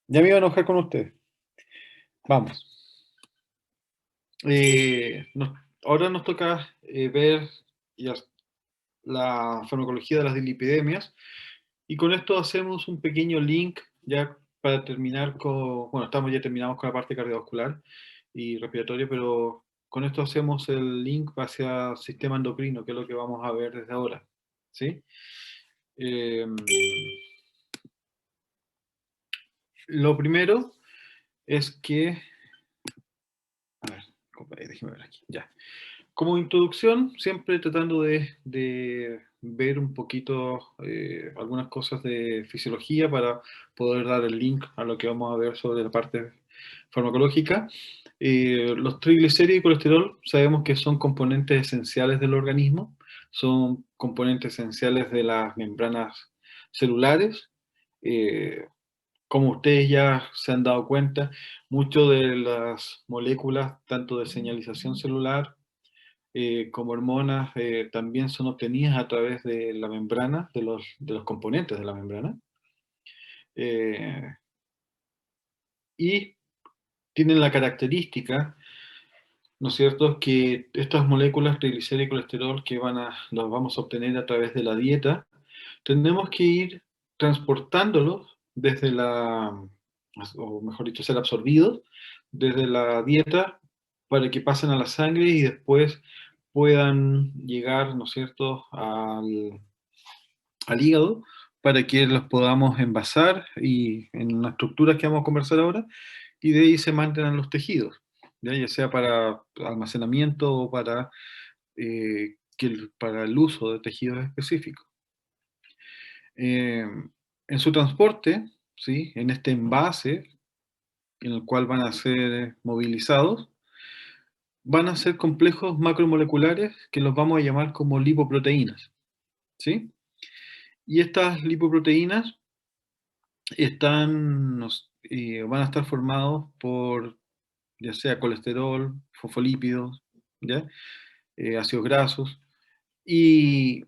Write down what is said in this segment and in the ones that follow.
Ya me iba a enojar con usted. Vamos. Ahora nos toca ver ya la farmacología de las dislipidemias y con esto hacemos un pequeño link ya para terminar con, bueno, ya terminamos con la parte cardiovascular y respiratoria, pero con esto hacemos el link hacia el sistema endocrino, que es lo que vamos a ver desde ahora. ¿Sí? Eh, lo primero es que, a ver, compadre, déjeme ver aquí, ya. Como introducción, siempre tratando de ver un poquito algunas cosas de fisiología para poder dar el link a lo que vamos a ver sobre la parte farmacológica. Los triglicéridos y colesterol sabemos que son componentes esenciales del organismo, son componentes esenciales de las membranas celulares. Eh, Como ustedes ya se han dado cuenta, muchas de las moléculas, tanto de señalización celular, como hormonas también son obtenidas a través de la membrana, de los componentes de la membrana, eh, y tienen la característica, ¿no es cierto?, que estas moléculas, triglicéridos y colesterol, los vamos a obtener a través de la dieta, tenemos que ir transportándolos desde o mejor dicho, ser absorbidos desde la dieta para que pasen a la sangre y después puedan llegar, ¿no es cierto?, al hígado para que los podamos envasar y en las estructuras que vamos a conversar ahora, y de ahí se mantengan los tejidos, ya sea para almacenamiento o para el uso de tejidos específicos. Eh, en su transporte, ¿sí?, en este envase en el cual van a ser movilizados, van a ser complejos macromoleculares que los vamos a llamar como lipoproteínas, ¿sí? Y estas lipoproteínas van a estar formados por ya sea colesterol, fosfolípidos, ¿ya? Ácidos grasos, y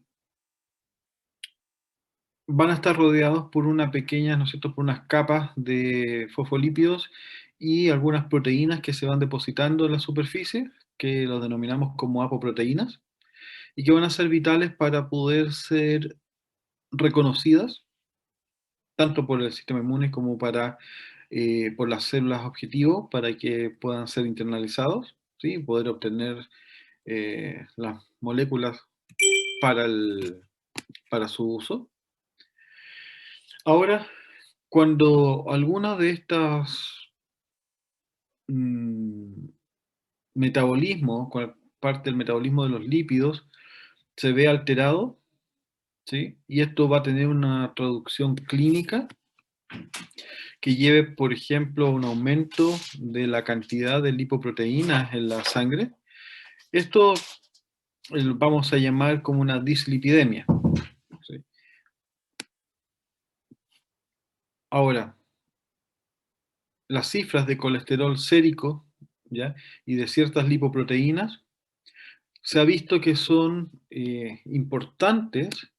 van a estar rodeados por una pequeña, ¿no es cierto?, por unas capas de fosfolípidos y algunas proteínas que se van depositando en la superficie, que los denominamos como apoproteínas, y que van a ser vitales para poder ser reconocidas tanto por el sistema inmune como por las células objetivo, para que puedan ser internalizados, ¿sí? Poder obtener las moléculas para, para su uso. Ahora, cuando alguna de estas mm, metabolismos, parte del metabolismo de los lípidos, se ve alterado, ¿sí?, y esto va a tener una traducción clínica que lleve, por ejemplo, a un aumento de la cantidad de lipoproteínas en la sangre. Esto vamos a llamar como una dislipidemia, ¿sí? Ahora, las cifras de colesterol sérico, ¿ya?, y de ciertas lipoproteínas, se ha visto que son importantes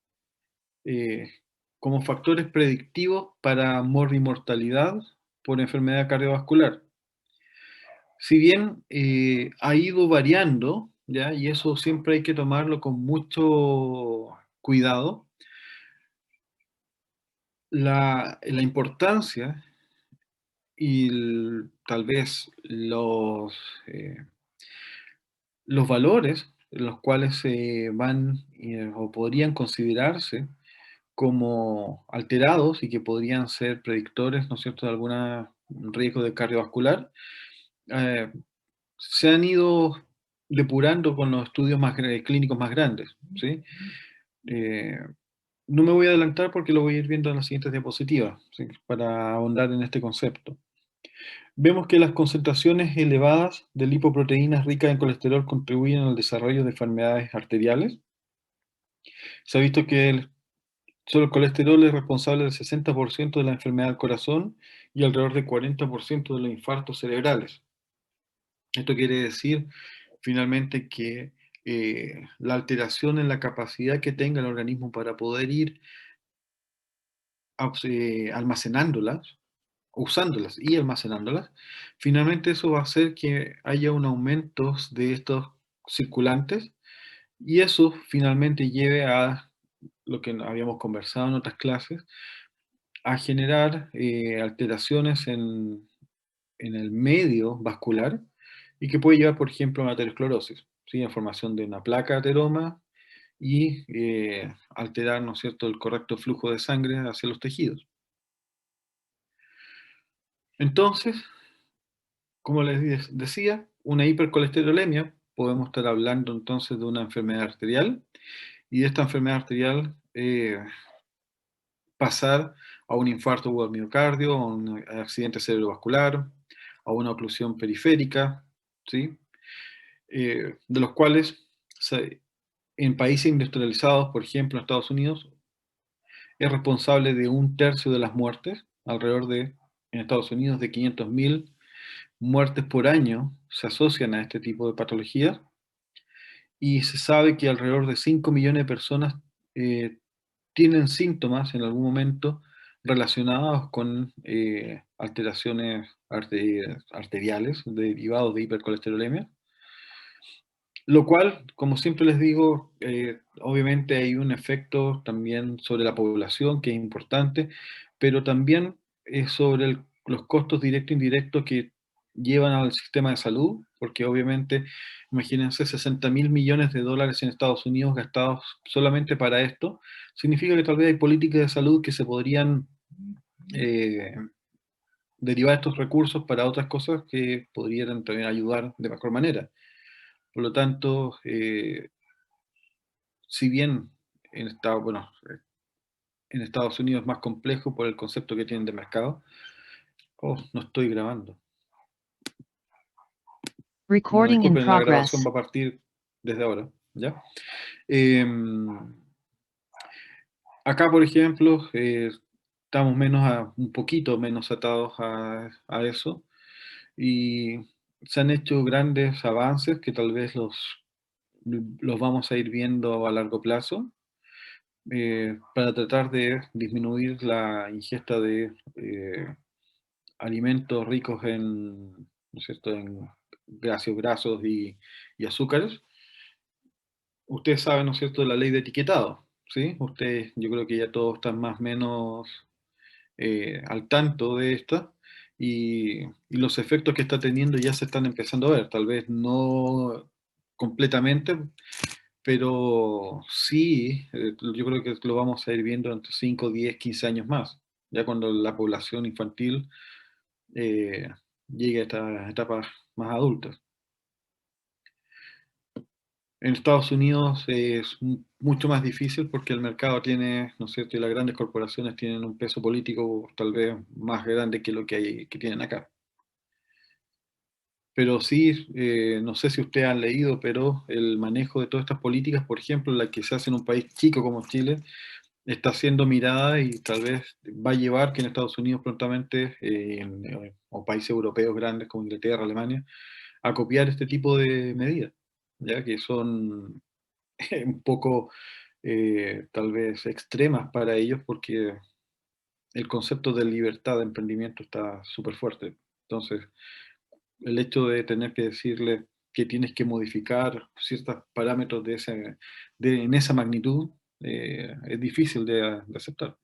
eh, como factores predictivos para morbimortalidad por enfermedad cardiovascular. Si bien ha ido variando, ¿ya?, y eso siempre hay que tomarlo con mucho cuidado, la importancia y tal vez eh, los valores los cuales se van o podrían considerarse como alterados y que podrían ser predictores, ¿no es cierto?, de algún riesgo de cardiovascular, eh, se han ido depurando con los estudios clínicos más grandes, ¿sí? Eh, no me voy a adelantar porque lo voy a ir viendo en las siguientes diapositivas, ¿sí?, para ahondar en este concepto. Vemos que las concentraciones elevadas de lipoproteínas ricas en colesterol contribuyen al desarrollo de enfermedades arteriales. Se ha visto que solo el colesterol es responsable del 60% de la enfermedad del corazón y alrededor del 40% de los infartos cerebrales. Esto quiere decir finalmente que la alteración en la capacidad que tenga el organismo para poder ir almacenándolas usándolas y almacenándolas, finalmente eso va a hacer que haya un aumento de estos circulantes y eso finalmente lleve a lo que habíamos conversado en otras clases, a generar alteraciones en el medio vascular y que puede llevar, por ejemplo, a una aterosclerosis, ¿sí? En formación de una placa de ateroma y alterar, ¿no es cierto?, el correcto flujo de sangre hacia los tejidos. Entonces, como les decía, una hipercolesterolemia, podemos estar hablando entonces de una enfermedad arterial y de esta enfermedad arterial pasar a un infarto o al miocardio, a un accidente cerebrovascular, a una oclusión periférica, ¿sí? De los cuales en países industrializados, por ejemplo en Estados Unidos, es responsable de 1/3 de las muertes, alrededor de, en Estados Unidos, de 500.000 muertes por año se asocian a este tipo de patologías, y se sabe que alrededor de 5 millones de personas eh, tienen síntomas en algún momento relacionados con alteraciones arteriales derivados de hipercolesterolemia, lo cual, como siempre les digo, obviamente hay un efecto también sobre la población que es importante, pero también es sobre los costos directos e indirectos que llevan al sistema de salud, porque obviamente, imagínense, 60.000 millones de dólares en Estados Unidos gastados solamente para esto, significa que tal vez hay políticas de salud que se podrían eh, derivar estos recursos para otras cosas que podrían también ayudar de mejor manera. Por lo tanto, si bien bueno, en Estados Unidos es más complejo por el concepto que tienen de mercado. Oh, no estoy grabando. Bueno, Recording in disculpen, la grabación progress. va a partir desde ahora, ¿ya? Eh, Acá, por ejemplo, estamos un poquito menos atados a eso y se han hecho grandes avances que tal vez los vamos a ir viendo a largo plazo, para tratar de disminuir la ingesta de alimentos ricos en, ¿no es cierto?, en ácidos grasos y azúcares. Ustedes saben, ¿no es cierto?, de la ley de etiquetado, ¿sí? Ustedes, yo creo que ya todos están más o menos al tanto de esta y los efectos que está teniendo ya se están empezando a ver, tal vez no completamente, pero sí, yo creo que lo vamos a ir viendo entre 5, 10, 15 años más, ya cuando la población infantil eh, llegue a estas etapas más adultas. En Estados Unidos es mucho más difícil porque el mercado tiene, ¿no es cierto?, y las grandes corporaciones tienen un peso político tal vez más grande que lo que tienen acá. Pero sí, no sé si ustedes han leído, pero el manejo de todas estas políticas, por ejemplo, la que se hace en un país chico como Chile, está siendo mirada y tal vez va a llevar que en Estados Unidos prontamente, o países europeos grandes como Inglaterra, Alemania, a copiar este tipo de medidas, ya que son un poco tal vez extremas para ellos porque el concepto de libertad de emprendimiento está súper fuerte. Entonces, el hecho de tener que decirle que tienes que modificar ciertos parámetros en esa magnitud es difícil de aceptar.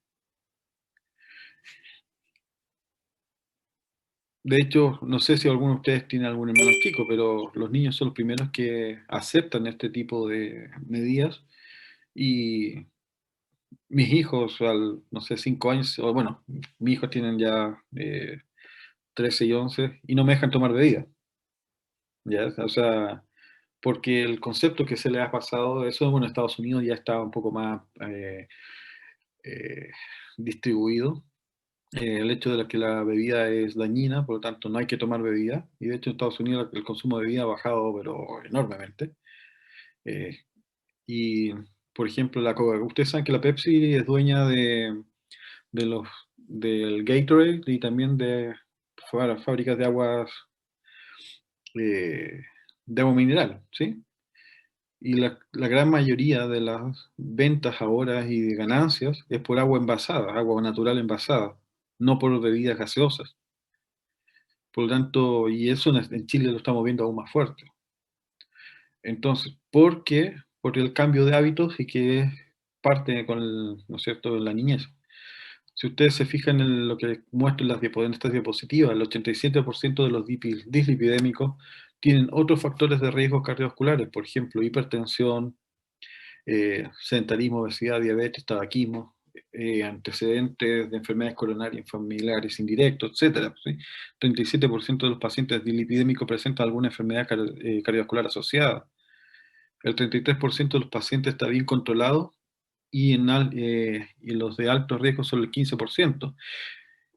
De hecho, no sé si alguno de ustedes tiene algún hermano chico, pero los niños son los primeros que aceptan este tipo de medidas y mis hijos, no sé, 5 años, o bueno, mis hijos tienen ya 13 y 11 y no me dejan tomar bebida, ¿ya? O sea, porque el concepto que se le ha pasado, eso, bueno, en Estados Unidos ya está un poco más eh, distribuido. El hecho de que la bebida es dañina, por lo tanto no hay que tomar bebida, y de hecho en Estados Unidos el consumo de bebida ha bajado, pero enormemente. Eh, y, por ejemplo, ustedes saben que la Pepsi es dueña de del Gatorade y también de fábricas eh, de agua mineral, ¿sí? Y la gran mayoría de las ventas ahora y de ganancias es por agua envasada, agua natural envasada, no por bebidas gaseosas. Por lo tanto, y eso en Chile lo estamos viendo aún más fuerte. Entonces, ¿por qué? Por el cambio de hábitos y que parte con ¿no es cierto?, la niñez. Si ustedes se fijan en lo que muestro en en estas diapositivas, el 87% de los dislipidémicos tienen otros factores de riesgo cardiovasculares, por ejemplo, hipertensión, sedentarismo, obesidad, diabetes, tabaquismo, antecedentes de enfermedades coronarias familiares indirectos, etc. ¿Sí? 37% de los pacientes dislipidémicos presentan alguna enfermedad cardiovascular asociada. El 33% de los pacientes está bien controlado y los de alto riesgo son el 15%.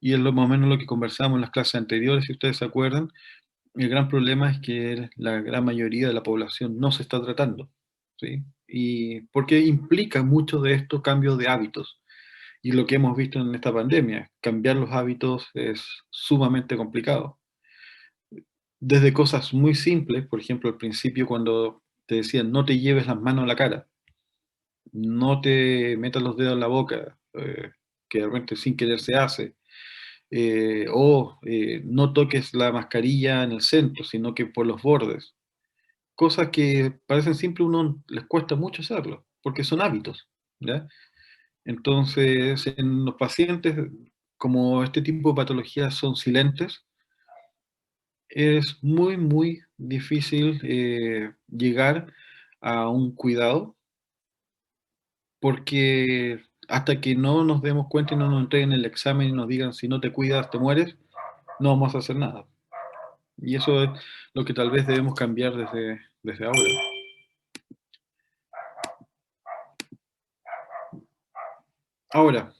Y es más o menos lo que conversamos en las clases anteriores, si ustedes se acuerdan. El gran problema es que la gran mayoría de la población no se está tratando, ¿sí? Y porque implica mucho de esto cambios de hábitos. Y lo que hemos visto en esta pandemia, cambiar los hábitos es sumamente complicado. Desde cosas muy simples, por ejemplo, al principio cuando te decían no te lleves las manos a la cara, no te metas los dedos en la boca, que de repente sin querer se hace, no toques la mascarilla en el centro, sino que por los bordes. Cosas que parecen simples, uno les cuesta mucho hacerlo, porque son hábitos, ¿ya? Entonces, en los pacientes, como este tipo de patologías son silentes, es muy, muy difícil llegar a un cuidado, porque hasta que no nos demos cuenta y no nos entreguen el examen y nos digan si no te cuidas, te mueres, no vamos a hacer nada. Y eso es lo que tal vez debemos cambiar desde ahora. Ahora,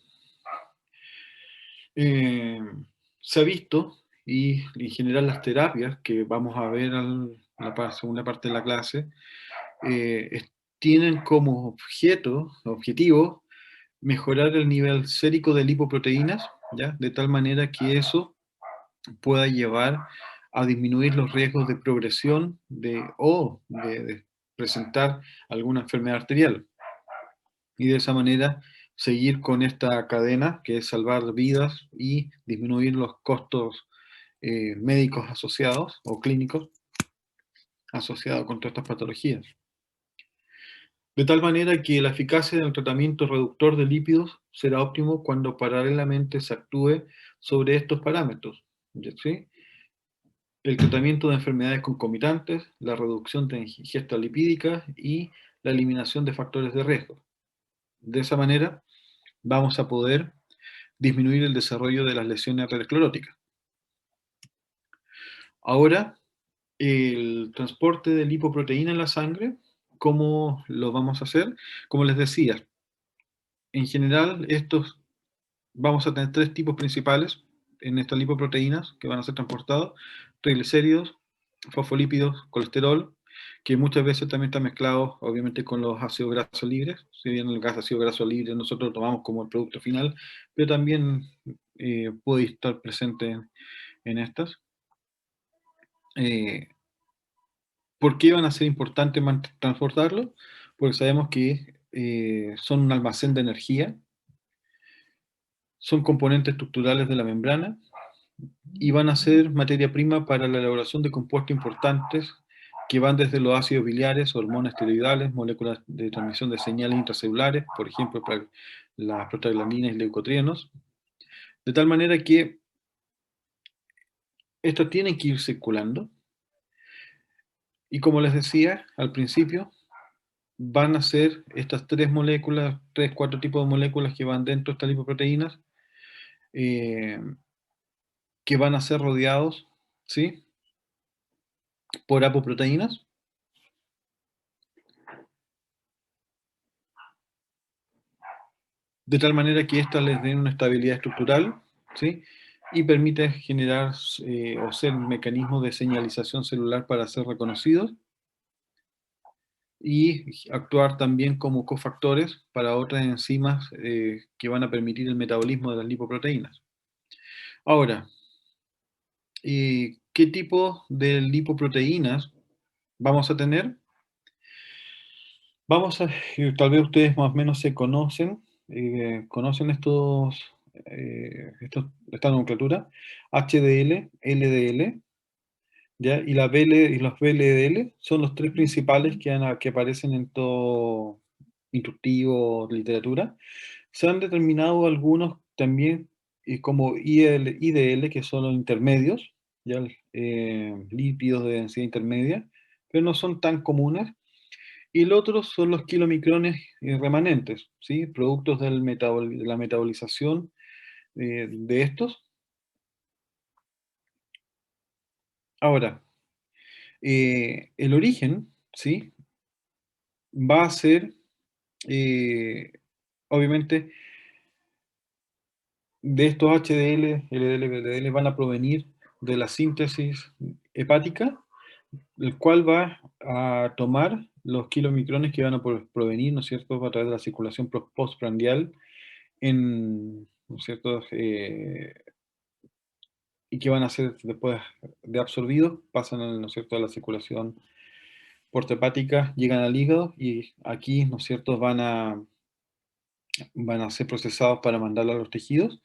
eh, se ha visto, y en general las terapias que vamos a ver en la segunda parte de la clase, tienen como objetivo, mejorar el nivel sérico de lipoproteínas, ¿ya? De tal manera que eso pueda llevar a disminuir los riesgos de progresión de presentar alguna enfermedad arterial. Y de esa manera seguir con esta cadena que es salvar vidas y disminuir los costos médicos asociados o clínicos asociados con todas estas patologías. De tal manera que la eficacia del tratamiento reductor de lípidos será óptimo cuando paralelamente se actúe sobre estos parámetros, ¿sí? El tratamiento de enfermedades concomitantes, la reducción de ingesta lipídica y la eliminación de factores de riesgo. De esa manera vamos a poder disminuir el desarrollo de las lesiones ateroscleróticas. Ahora, el transporte de lipoproteína en la sangre, ¿cómo lo vamos a hacer? Como les decía, en general vamos a tener tres tipos principales en estas lipoproteínas que van a ser transportados: triglicéridos, fosfolípidos, colesterol, que muchas veces también está mezclado obviamente con los ácidos grasos libres. Si bien el ácido graso libre nosotros lo tomamos como el producto final, pero también puede estar presente en estas. ¿Por qué van a ser importantes transportarlo? Porque sabemos que son un almacén de energía, son componentes estructurales de la membrana y van a ser materia prima para la elaboración de compuestos importantes que van desde los ácidos biliares, hormonas esteroidales, moléculas de transmisión de señales intracelulares, por ejemplo, para las prostaglandinas y leucotrienos, de tal manera que esto tiene que ir circulando. Y como les decía al principio, van a ser estas tres moléculas, cuatro tipos de moléculas que van dentro de estas lipoproteínas, eh, que van a ser rodeados, ¿sí?, por apoproteínas, de tal manera que éstas les den una estabilidad estructural, ¿sí?, y permite generar o ser mecanismos de señalización celular para ser reconocidos y actuar también como cofactores para otras enzimas que van a permitir el metabolismo de las lipoproteínas. Ahora, ¿qué tipo de lipoproteínas vamos a tener? Tal vez ustedes más o menos conocen estos esta nomenclatura, HDL, LDL, ¿ya? Y, y los VLDL son los tres principales que aparecen en todo instructivo, literatura. Se han determinado algunos también como IDL, que son los intermedios, ¿ya? Lípidos de densidad intermedia, pero no son tan comunes. Y el otro son los kilomicrones remanentes, ¿sí? Productos de la metabolización de estos. Ahora, el origen, ¿sí? Va a ser, obviamente, de estos HDL, LDL, VLDL van a provenir de la síntesis hepática, el cual va a tomar los kilomicrones que van a provenir, ¿no es cierto?, a través de la circulación postprandial ¿no es cierto?, y que van a ser después de absorbidos, pasan, ¿no es cierto?, a la circulación portohepática, llegan al hígado y aquí, ¿no es cierto?, van a ser procesados para mandarlo a los tejidos.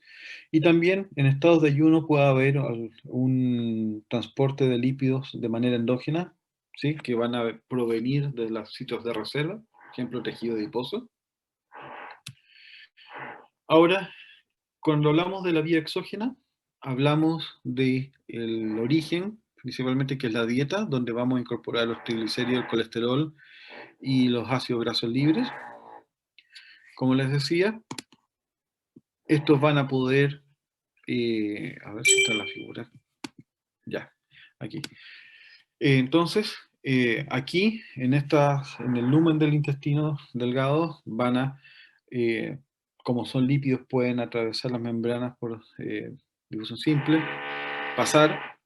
Y también en estados de ayuno puede haber un transporte de lípidos de manera endógena, ¿sí? Que van a provenir de los sitios de reserva, por ejemplo, tejido adiposo. Ahora, cuando hablamos de la vía exógena, hablamos del origen, principalmente que es la dieta, donde vamos a incorporar los triglicéridos, el colesterol y los ácidos grasos libres. Como les decía, estos van a poder, a ver si está la figura, ya, aquí. Entonces, aquí, en el lumen del intestino delgado, van a, como son lípidos, pueden atravesar las membranas por difusión simple, pasar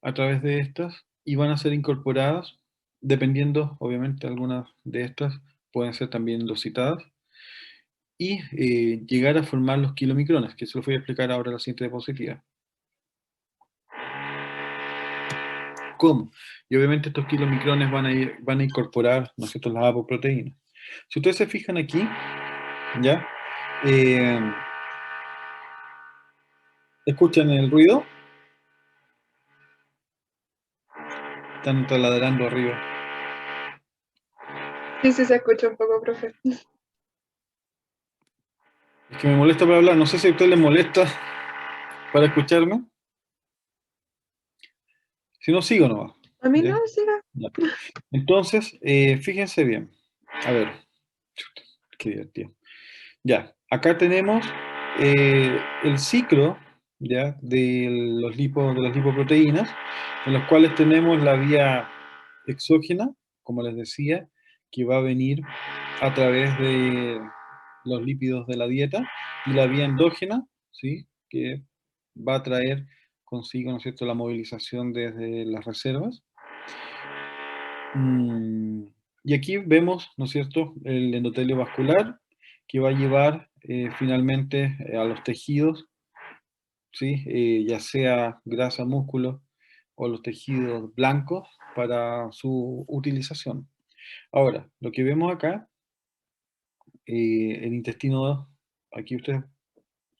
a través de estas y van a ser incorporadas, dependiendo, obviamente, algunas de estas pueden ser también dositadas, y llegar a formar los kilomicrones, que se los voy a explicar ahora en la siguiente diapositiva. ¿Cómo? Y obviamente estos kilomicrones van a incorporar, ¿no es cierto?, las apoproteínas. Si ustedes se fijan aquí, ¿ya? ¿Escuchan el ruido? Están taladrando arriba. Sí, sí, se escucha un poco, profe. Es que me molesta para hablar. No sé si a ustedes les molesta para escucharme. Si no, sigo nomás. A mí no, ¿Ya? siga. Ya. Entonces, fíjense bien. A ver. Qué divertido. Ya, acá tenemos el ciclo, ¿ya?, de de las lipoproteínas, en los cuales tenemos la vía exógena, como les decía, que va a venir a través de los lípidos de la dieta, y la vía endógena, ¿sí?, que va a traer consigo, ¿no es cierto?, la movilización desde las reservas. Y aquí vemos, ¿no es cierto?, el endotelio vascular, que va a llevar finalmente a los tejidos, ¿sí? Ya sea grasa, músculo o los tejidos blancos para su utilización. Ahora, lo que vemos acá, el intestino, aquí ustedes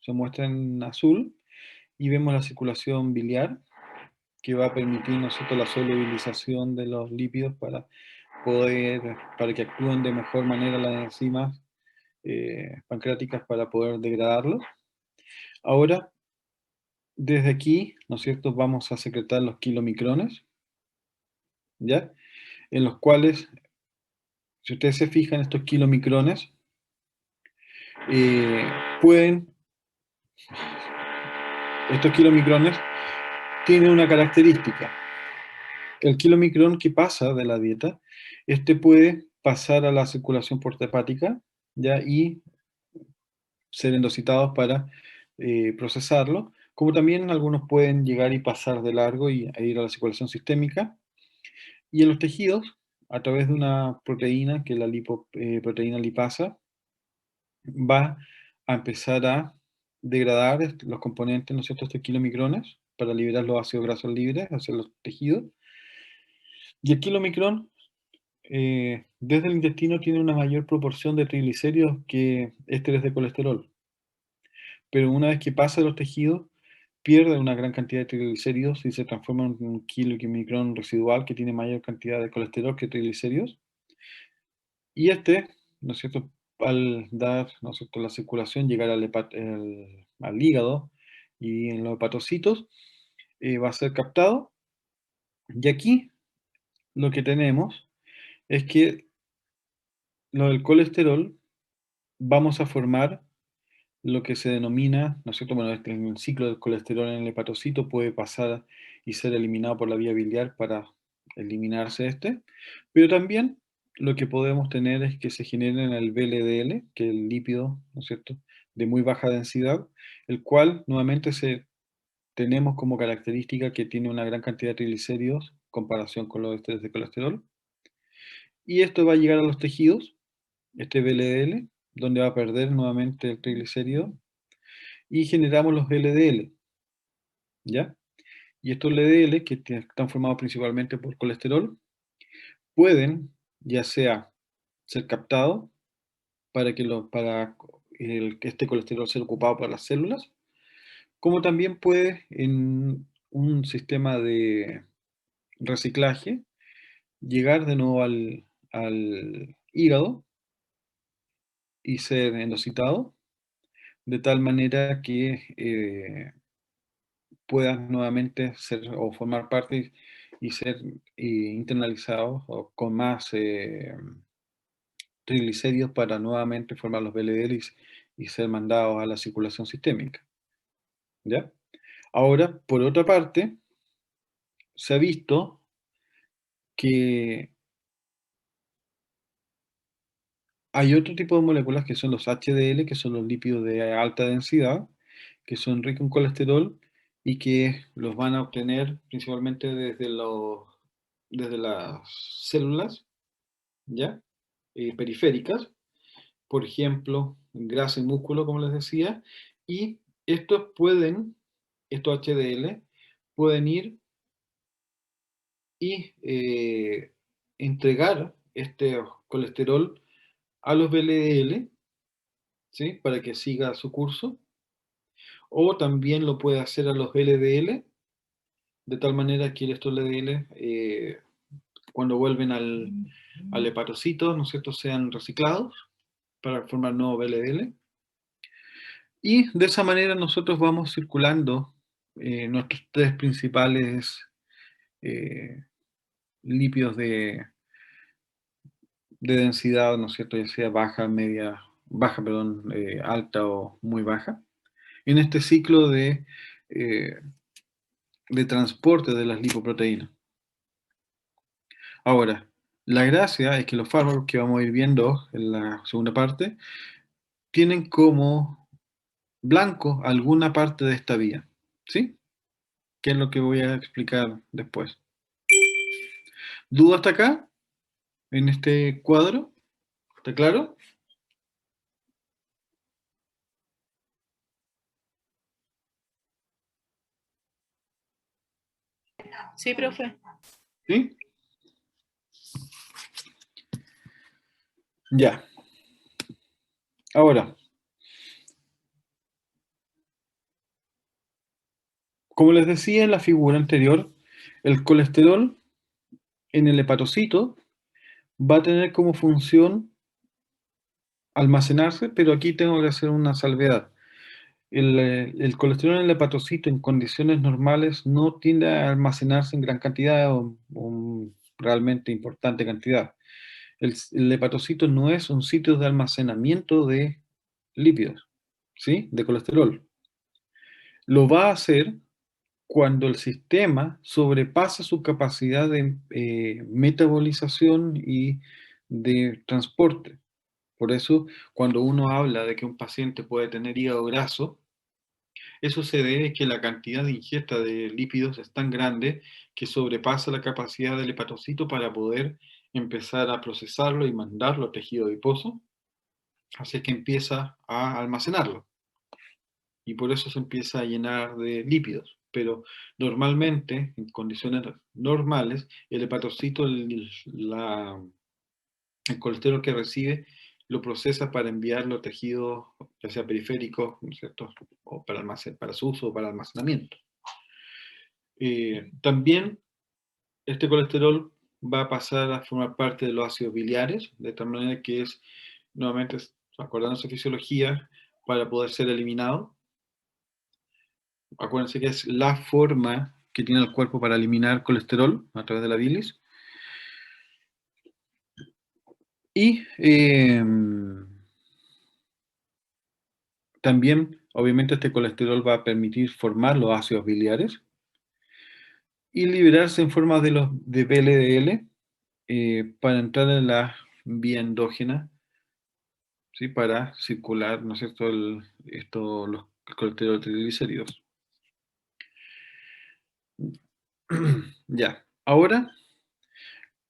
se muestra en azul, y vemos la circulación biliar, que va a permitir, ¿no es cierto?, la solubilización de los lípidos para que actúen de mejor manera las enzimas pancreáticas para poder degradarlos. Ahora, desde aquí, ¿no es cierto?, vamos a secretar los kilomicrones, ¿ya? En los cuales, si ustedes se fijan, estos kilomicrones pueden, estos kilomicrones tienen una característica. El kilomicrón que pasa de la dieta, este puede pasar a la circulación portohepática, ¿ya?, y ser endocitados para procesarlo, como también algunos pueden llegar y pasar de largo e ir a la circulación sistémica. Y en los tejidos, a través de una proteína, que es la proteína lipasa, va a empezar a degradar los componentes, ¿no es cierto?, estos kilomicrones, para liberar los ácidos grasos libres hacia los tejidos. Y el kilomicrón, desde el intestino, tiene una mayor proporción de triglicéridos que ésteres de colesterol. pero una vez que pasa a los tejidos, pierde una gran cantidad de triglicéridos y se transforma en un kilomicrón residual que tiene mayor cantidad de colesterol que triglicéridos. Y ¿no es cierto?, al dar, ¿no es cierto?, la circulación, llegar al hígado y en los hepatocitos, va a ser captado. Y aquí lo que tenemos es que lo del colesterol vamos a formar lo que se denomina, ¿no es cierto?, bueno, en el ciclo del colesterol en el hepatocito puede pasar y ser eliminado por la vía biliar para eliminarse pero también lo que podemos tener es que se genere en el VLDL, que es el lípido, ¿no es cierto?, de muy baja densidad, el cual nuevamente tenemos como característica que tiene una gran cantidad de triglicéridos en comparación con los esteres de colesterol, y esto va a llegar a los tejidos, este VLDL, donde va a perder nuevamente el triglicérido, y generamos los LDL, ¿ya? Y estos LDL, que están formados principalmente por colesterol, pueden ya sea ser captados para que este colesterol sea ocupado por las células, como también puede en un sistema de reciclaje llegar de nuevo al hígado y ser endocitado, de tal manera que puedan nuevamente ser o formar parte y ser internalizados o con más triglicéridos para nuevamente formar los VLDLs y ser mandados a la circulación sistémica, ¿ya? Ahora, por otra parte, se ha visto que hay otro tipo de moléculas que son los HDL, que son los lípidos de alta densidad, que son ricos en colesterol y que los van a obtener principalmente desde las células, ¿ya? Periféricas, por ejemplo, grasa y músculo, como les decía, y estos HDL, pueden ir y entregar este colesterol a los VLDL, ¿sí?, para que siga su curso, o también lo puede hacer a los LDL, de tal manera que estos LDL, cuando vuelven al hepatocito, ¿no es cierto?, sean reciclados para formar nuevos LDL. Y de esa manera nosotros vamos circulando nuestros tres principales eh, lípidos de densidad, ¿no es cierto?, ya sea baja, perdón, alta o muy baja, en este ciclo eh, de transporte de las lipoproteínas. Ahora, la gracia es que los fármacos que vamos a ir viendo en la segunda parte tienen como blanco alguna parte de esta vía, ¿sí? Que es lo que voy a explicar después. ¿Duda hasta acá? En este cuadro, ¿está claro? Sí, profe. ¿Sí? Ya. Ahora, como les decía en la figura anterior, el colesterol en el hepatocito va a tener como función almacenarse, pero aquí tengo que hacer una salvedad. El colesterol en el hepatocito en condiciones normales no tiende a almacenarse en gran cantidad o realmente importante cantidad. El hepatocito no es un sitio de almacenamiento de lípidos, ¿sí?, de colesterol. Lo va a hacer cuando el sistema sobrepasa su capacidad de metabolización y de transporte. Por eso, cuando uno habla de que un paciente puede tener hígado graso, eso se debe a que la cantidad de ingesta de lípidos es tan grande que sobrepasa la capacidad del hepatocito para poder empezar a procesarlo y mandarlo al tejido adiposo, así que empieza a almacenarlo. Y por eso se empieza a llenar de lípidos. Pero normalmente, en condiciones normales, el hepatocito, el colesterol que recibe, lo procesa para enviarlo a tejidos, ya sea periféricos, ¿no es cierto? O para su uso o para almacenamiento. También este colesterol va a pasar a formar parte de los ácidos biliares, de tal manera que es, nuevamente, acordando su fisiología, para poder ser eliminado. Acuérdense que es la forma que tiene el cuerpo para eliminar colesterol a través de la bilis. Y también, obviamente, este colesterol va a permitir formar los ácidos biliares y liberarse en forma de VLDL para entrar en la vía endógena, ¿sí? Para circular, ¿no es cierto?, los colesterol triglicéridos. Ya, ahora,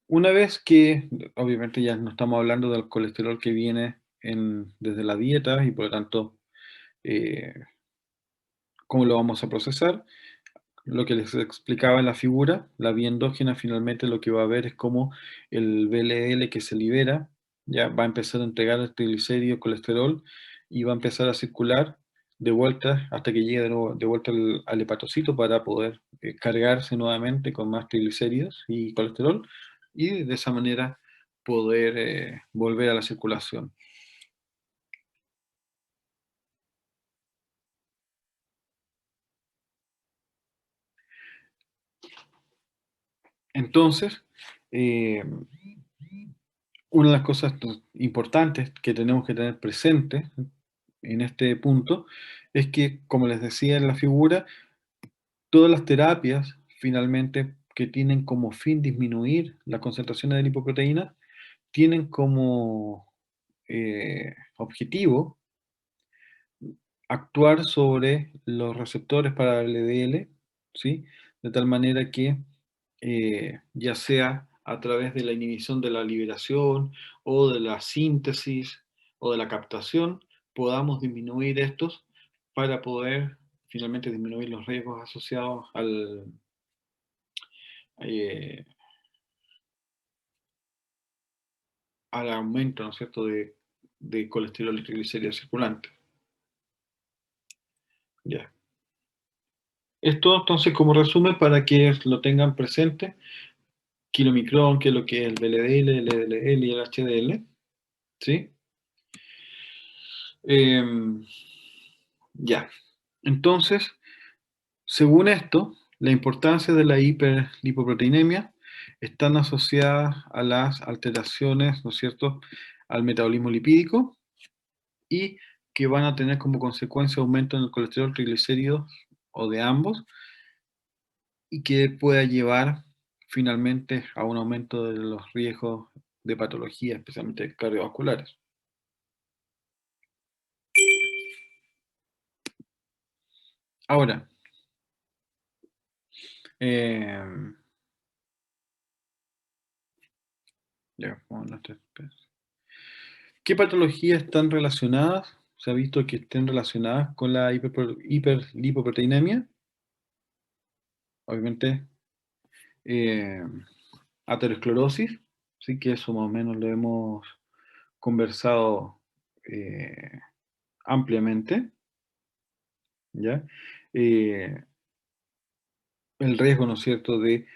una vez que, obviamente ya no estamos hablando del colesterol que viene desde la dieta y por lo tanto, ¿cómo lo vamos a procesar? Lo que les explicaba en la figura, la vía endógena finalmente lo que va a ver es cómo el VLL que se libera ya va a empezar a entregar el triglicérido, colesterol y va a empezar a circular de vuelta hasta que llegue de vuelta al hepatocito para poder cargarse nuevamente con más triglicéridos y colesterol y de esa manera poder volver a la circulación. Entonces, una de las cosas importantes que tenemos que tener presente en este punto es que, como les decía en la figura, todas las terapias finalmente que tienen como fin disminuir las concentraciones de lipoproteínas tienen como objetivo actuar sobre los receptores para el LDL, ¿sí? De tal manera que ya sea a través de la inhibición de la liberación o de la síntesis o de la captación, podamos disminuir estos para poder finalmente disminuir los riesgos asociados eh, al aumento, ¿no es cierto?, de colesterol y triglicéridos circulantes. Ya. Esto entonces como resumen para que lo tengan presente, kilomicrón, que es lo que es el VLDL, el LDL y el HDL, ¿sí? Ya. Entonces, según esto, la importancia de la hiperlipoproteinemia están asociadas a las alteraciones, ¿no es cierto?, al metabolismo lipídico y que van a tener como consecuencia aumento en el colesterol, triglicéridos o de ambos y que pueda llevar finalmente a un aumento de los riesgos de patología, especialmente cardiovasculares. Ahora, ya, ¿qué patologías están relacionadas? Se ha visto que estén relacionadas con la hiperlipoproteinemia. Obviamente, eh, aterosclerosis, sí que eso más o menos lo hemos conversado ampliamente, ¿ya? El riesgo, ¿no es cierto?, de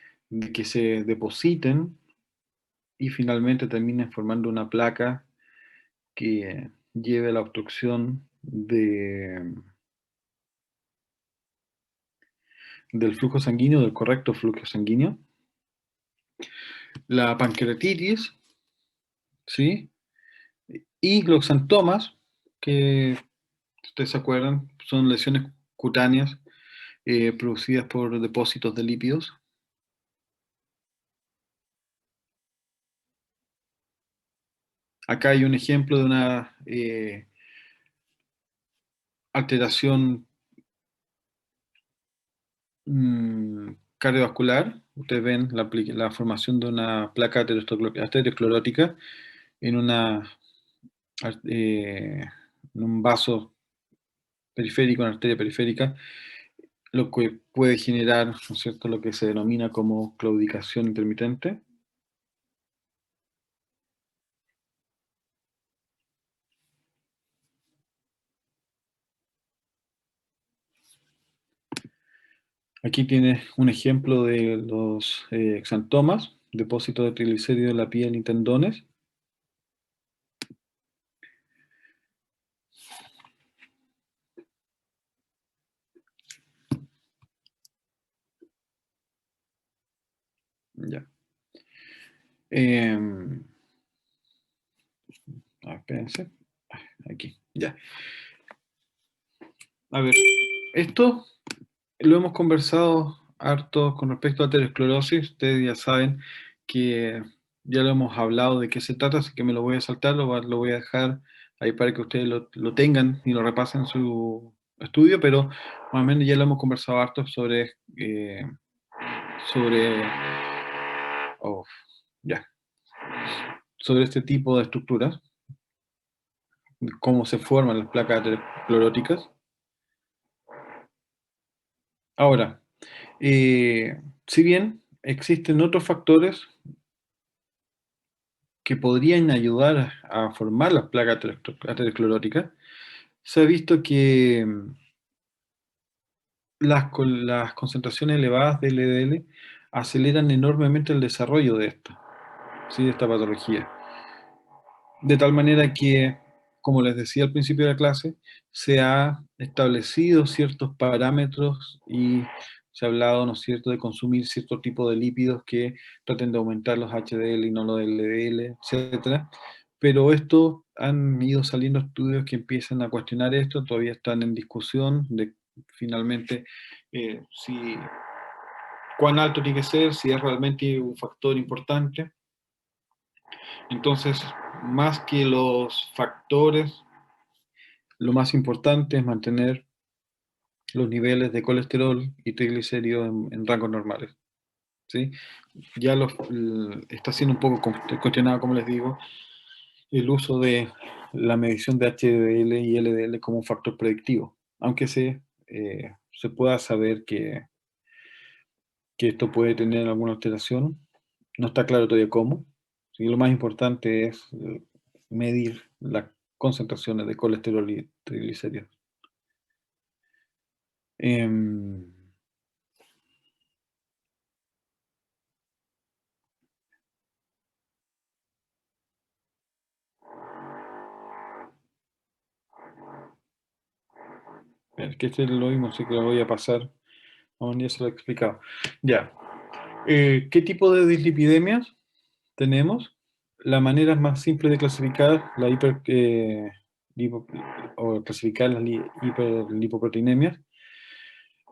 que se depositen y finalmente terminen formando una placa que lleve a la obstrucción del flujo sanguíneo, del correcto flujo sanguíneo. La pancreatitis, ¿sí? Y los xantomas, que ustedes se acuerdan, son lesiones cutáneas producidas por depósitos de lípidos. Acá hay un ejemplo de una alteración cardiovascular. Ustedes ven la formación de una placa aterosclerótica en, en un vaso periférico, una arteria periférica, lo que puede generar, ¿no es cierto?, lo que se denomina como claudicación intermitente. Aquí tienes un ejemplo de los exantomas, depósitos de triglicéridos en la piel y tendones. Ya. Espérense. Aquí, ya. A ver, esto lo hemos conversado harto con respecto a aterosclerosis. Ustedes ya saben que ya lo hemos hablado de qué se trata, así que me lo voy a saltar, lo voy a dejar ahí para que ustedes lo tengan y lo repasen en su estudio, pero más o menos ya lo hemos conversado harto sobre, oh, ya, sobre este tipo de estructuras, cómo se forman las placas ateroscleróticas. Ahora, si bien existen otros factores que podrían ayudar a formar las placas ateroscleróticas, se ha visto que las concentraciones elevadas de LDL aceleran enormemente el desarrollo de esto, ¿sí? De esta patología. De tal manera que, como les decía al principio de la clase, se ha establecido ciertos parámetros y se ha hablado, ¿no es cierto?, de consumir cierto tipo de lípidos que traten de aumentar los HDL y no los LDL, etcétera. Pero esto han ido saliendo estudios que empiezan a cuestionar esto, todavía están en discusión de finalmente si cuán alto tiene que ser, si es realmente un factor importante. Entonces, más que los factores, lo más importante es mantener los niveles de colesterol y triglicéridos en rangos normales, ¿sí? Ya está siendo un poco cuestionado, como les digo, el uso de la medición de HDL y LDL como un factor predictivo, aunque se pueda saber que esto puede tener alguna alteración, no está claro todavía cómo. ¿Sí? Lo más importante es medir las concentraciones de colesterol y triglicéridos. Em, es que este lo mismo, así que lo voy a pasar. Aún ya se lo he explicado. Ya. ¿Qué tipo de dislipidemias tenemos? La manera más simple de clasificar la o clasificar las hiperlipoproteinemias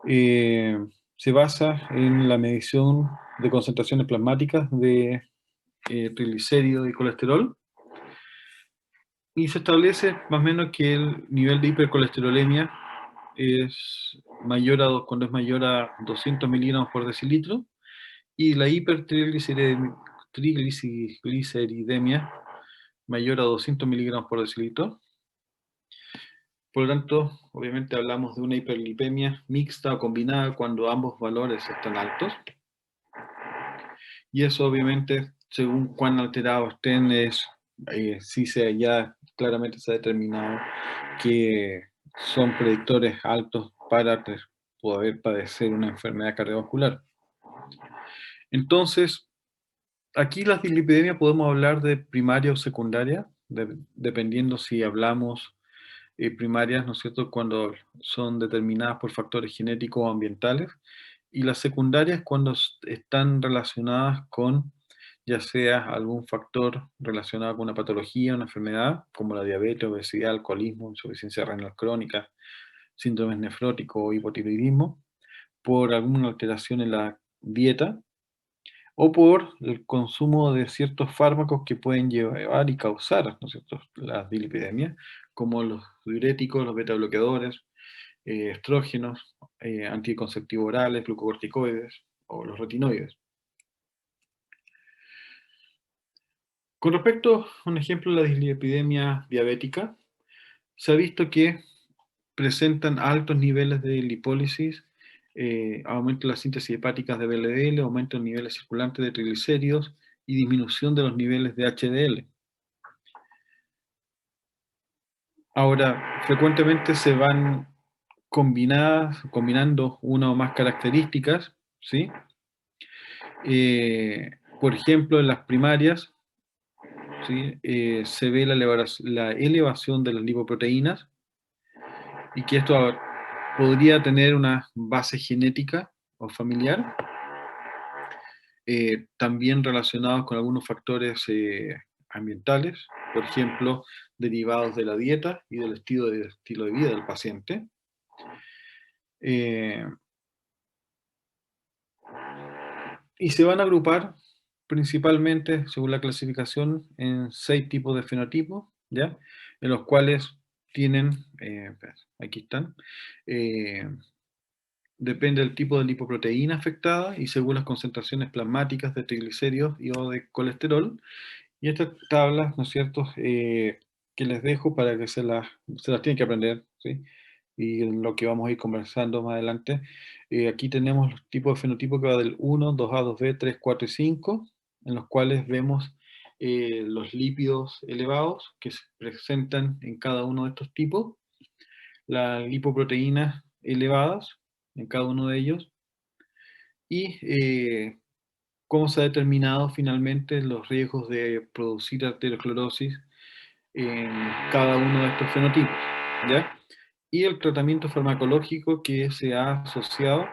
eh, se basa en la medición de concentraciones plasmáticas de triglicéridos y colesterol, y se establece más o menos que el nivel de hipercolesterolemia es cuando es mayor a 200 miligramos por decilitro, y la hipertrigliceridemia mayor a 200 miligramos por decilitro. Por lo tanto, obviamente hablamos de una hiperlipemia mixta o combinada cuando ambos valores están altos. Y eso obviamente, según cuán alterados estén, ya claramente se ha determinado que son predictores altos para poder padecer una enfermedad cardiovascular. Entonces, aquí las dislipidemias podemos hablar de primaria o secundaria, dependiendo si hablamos primarias, ¿no es cierto?, cuando son determinadas por factores genéticos o ambientales, y las secundarias cuando están relacionadas con ya sea algún factor relacionado con una patología, una enfermedad, como la diabetes, obesidad, alcoholismo, insuficiencia renal crónica, síndromes nefróticos o hipotiroidismo, por alguna alteración en la dieta, o por el consumo de ciertos fármacos que pueden llevar y causar, ¿no es cierto?, las dislipidemias, como los diuréticos, los beta bloqueadores, estrógenos, anticonceptivos orales, glucocorticoides o los retinoides. Con respecto a un ejemplo de la dislipidemia diabética, se ha visto que presentan altos niveles de lipólisis, aumento de la síntesis hepática de VLDL, aumento de niveles circulantes de triglicéridos y disminución de los niveles de HDL. Ahora, frecuentemente se van combinando una o más características, ¿sí? Por ejemplo, en las primarias, ¿sí? Se ve la elevación de las lipoproteínas y que esto podría tener una base genética o familiar, también relacionados con algunos factores ambientales, por ejemplo, derivados de la dieta y del estilo de vida del paciente. Eh, y se van a agrupar principalmente, según la clasificación, en 6 tipos de fenotipos, ¿ya? En los cuales tienen, aquí están, eh, depende del tipo de lipoproteína afectada y según las concentraciones plasmáticas de triglicéridos y o de colesterol. Y estas tablas, ¿no es cierto?, que les dejo para que se las tienen que aprender, ¿sí? Y en lo que vamos a ir conversando más adelante. Aquí tenemos los tipos de fenotipo que va del 1, 2A, 2B, 3, 4 y 5, en los cuales vemos los lípidos elevados que se presentan en cada uno de estos tipos, las lipoproteínas elevadas en cada uno de ellos, y cómo se ha determinado finalmente los riesgos de producir arteriosclerosis en cada uno de estos fenotipos, ¿ya? Y el tratamiento farmacológico que se ha asociado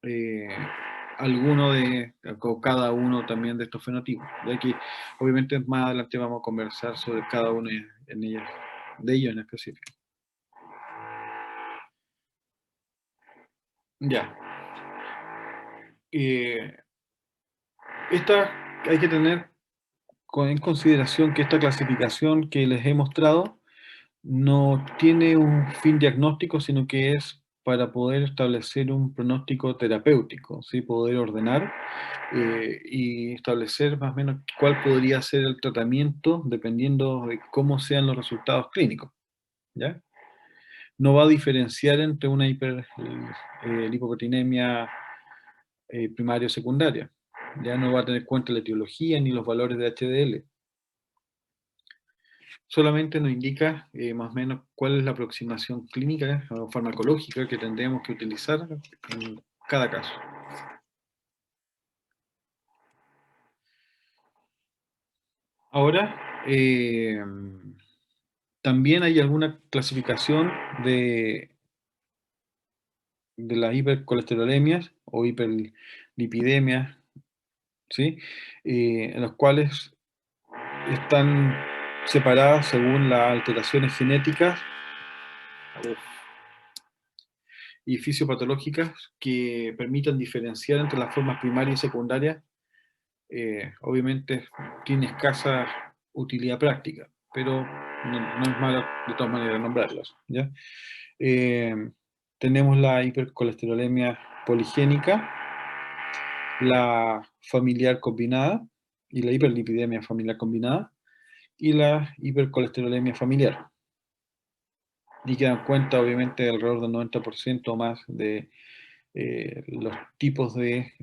eh, o cada uno también de estos fenotipos, ya que obviamente más adelante vamos a conversar sobre cada uno de ellos en específico. Ya. Eh, hay que tener en consideración que esta clasificación que les he mostrado no tiene un fin diagnóstico, sino que es para poder establecer un pronóstico terapéutico, ¿sí? Poder ordenar y establecer más o menos cuál podría ser el tratamiento dependiendo de cómo sean los resultados clínicos, ¿ya? No va a diferenciar entre una lipoproteinemia primaria o secundaria. Ya no va a tener en cuenta la etiología ni los valores de HDL. Solamente nos indica más o menos cuál es la aproximación clínica o farmacológica que tendríamos que utilizar en cada caso. Ahora, también hay alguna clasificación de las hipercolesterolemias o hiperlipidemias, ¿sí? En las cuales están separadas según las alteraciones genéticas y fisiopatológicas que permitan diferenciar entre las formas primarias y secundarias. Obviamente tiene escasa utilidad práctica, pero no es malo de todas maneras nombrarlas, ¿ya? Eh, Tenemos la hipercolesterolemia poligénica, la familiar combinada y la hiperlipidemia familiar combinada y la hipercolesterolemia familiar. Y que dan cuenta, obviamente, de alrededor del 90% o más de los tipos de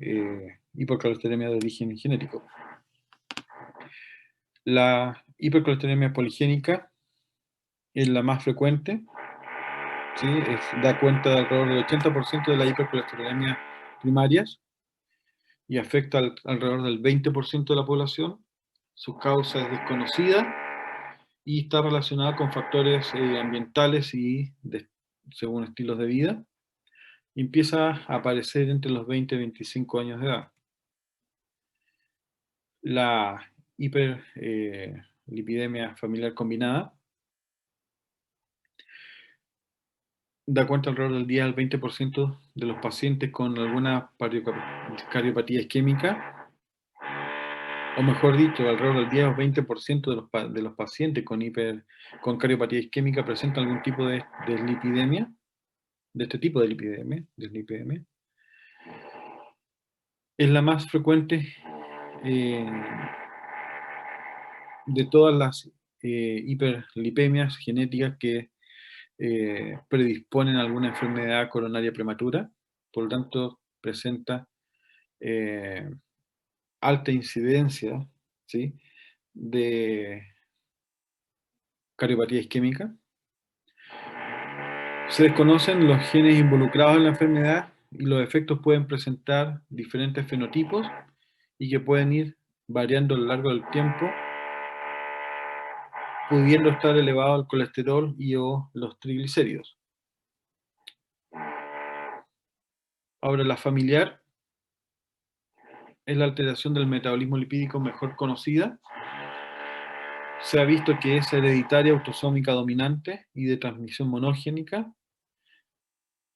hipercolesterolemia de origen genético. La hipercolesterolemia poligénica es la más frecuente, ¿sí? Da cuenta de alrededor del 80% de las hipercolesterolemia primarias y afecta alrededor del 20% de la población. Su causa es desconocida y está relacionada con factores ambientales y según estilos de vida. Y empieza a aparecer entre los 20 y 25 años de edad. La hiperlipidemia familiar combinada da cuenta alrededor del 10 al 20% de los pacientes con alguna cardiopatía isquémica, o mejor dicho, alrededor del 10 o 20% de los pacientes con cardiopatía isquémica presentan algún tipo de lipidemia, de este tipo de lipidemia. Es la más frecuente eh, de todas las hiperlipemias genéticas que predisponen a alguna enfermedad coronaria prematura, por lo tanto presenta eh, alta incidencia, ¿sí?, de cardiopatía isquémica. Se desconocen los genes involucrados en la enfermedad y los efectos pueden presentar diferentes fenotipos y que pueden ir variando a lo largo del tiempo, pudiendo estar elevado el colesterol y o los triglicéridos. Ahora, la familiar es la alteración del metabolismo lipídico mejor conocida. Se ha visto que es hereditaria, autosómica dominante y de transmisión monogénica.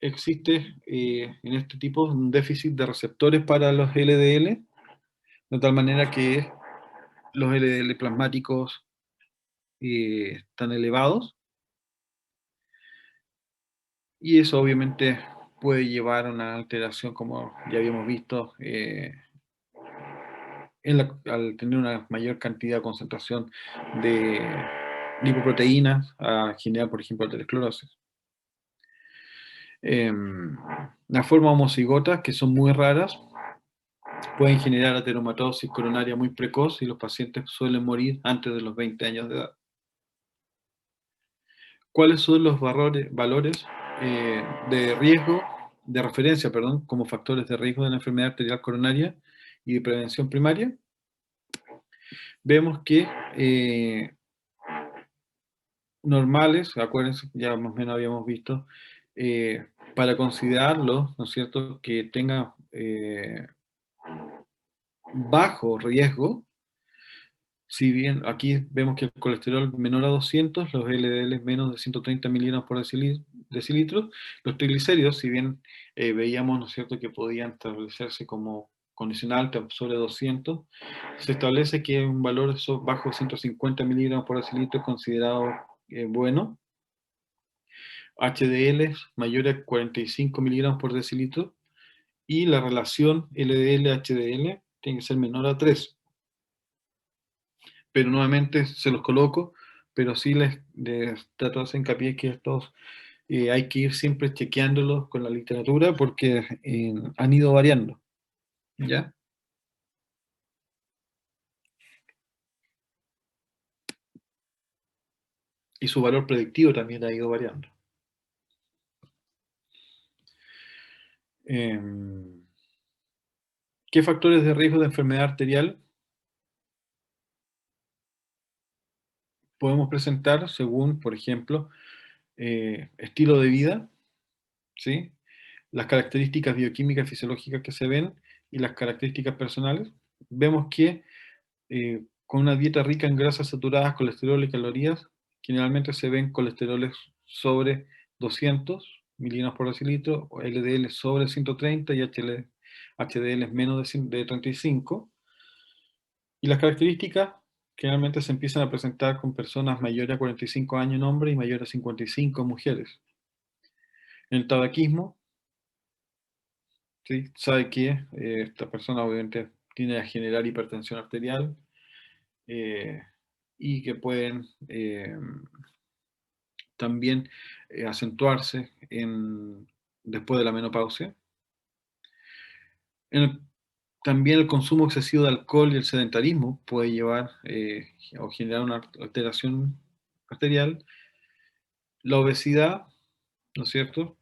Existe en este tipo un déficit de receptores para los LDL, de tal manera que los LDL plasmáticos están elevados, y eso obviamente puede llevar a una alteración, como ya habíamos visto, al tener una mayor cantidad de concentración de lipoproteínas, a generar, por ejemplo, aterosclerosis. Las formas homocigotas, que son muy raras, pueden generar ateromatosis coronaria muy precoz y los pacientes suelen morir antes de los 20 años de edad. ¿Cuáles son los valores de riesgo, de referencia, perdón, como factores de riesgo de la enfermedad arterial coronaria y de prevención primaria? Vemos que normales, acuérdense, ya más o menos habíamos visto, para considerarlos, ¿no es cierto?, que tenga bajo riesgo. Si bien aquí vemos que el colesterol menor a 200, los LDL menos de 130 miligramos por decilitro, los triglicéridos, si bien veíamos, ¿no es cierto?, que podían establecerse como condicional sobre 200, se establece que un valor bajo 150 miligramos por decilitro es considerado bueno. HDL mayor a 45 miligramos por decilitro, y la relación LDL-HDL tiene que ser menor a 3. Pero nuevamente se los coloco, pero sí les trato de hacer hincapié que estos hay que ir siempre chequeándolos con la literatura porque han ido variando, ¿ya? Y su valor predictivo también ha ido variando. ¿Qué factores de riesgo de enfermedad arterial podemos presentar según, por ejemplo, estilo de vida, ¿sí?, las características bioquímicas y fisiológicas que se ven y las características personales? Vemos que con una dieta rica en grasas saturadas, colesterol y calorías, generalmente se ven colesteroles sobre 200 miligramos por decilitro, o LDL sobre 130 y HDL menos de 35. Y las características generalmente se empiezan a presentar con personas mayores a 45 años en hombres y mayores a 55 en mujeres. En el tabaquismo, ¿sí?, sabe que esta persona obviamente tiene a generar hipertensión arterial, y que pueden también acentuarse después de la menopausia. También el consumo excesivo de alcohol y el sedentarismo puede llevar o generar una alteración arterial. La obesidad, ¿no es cierto?,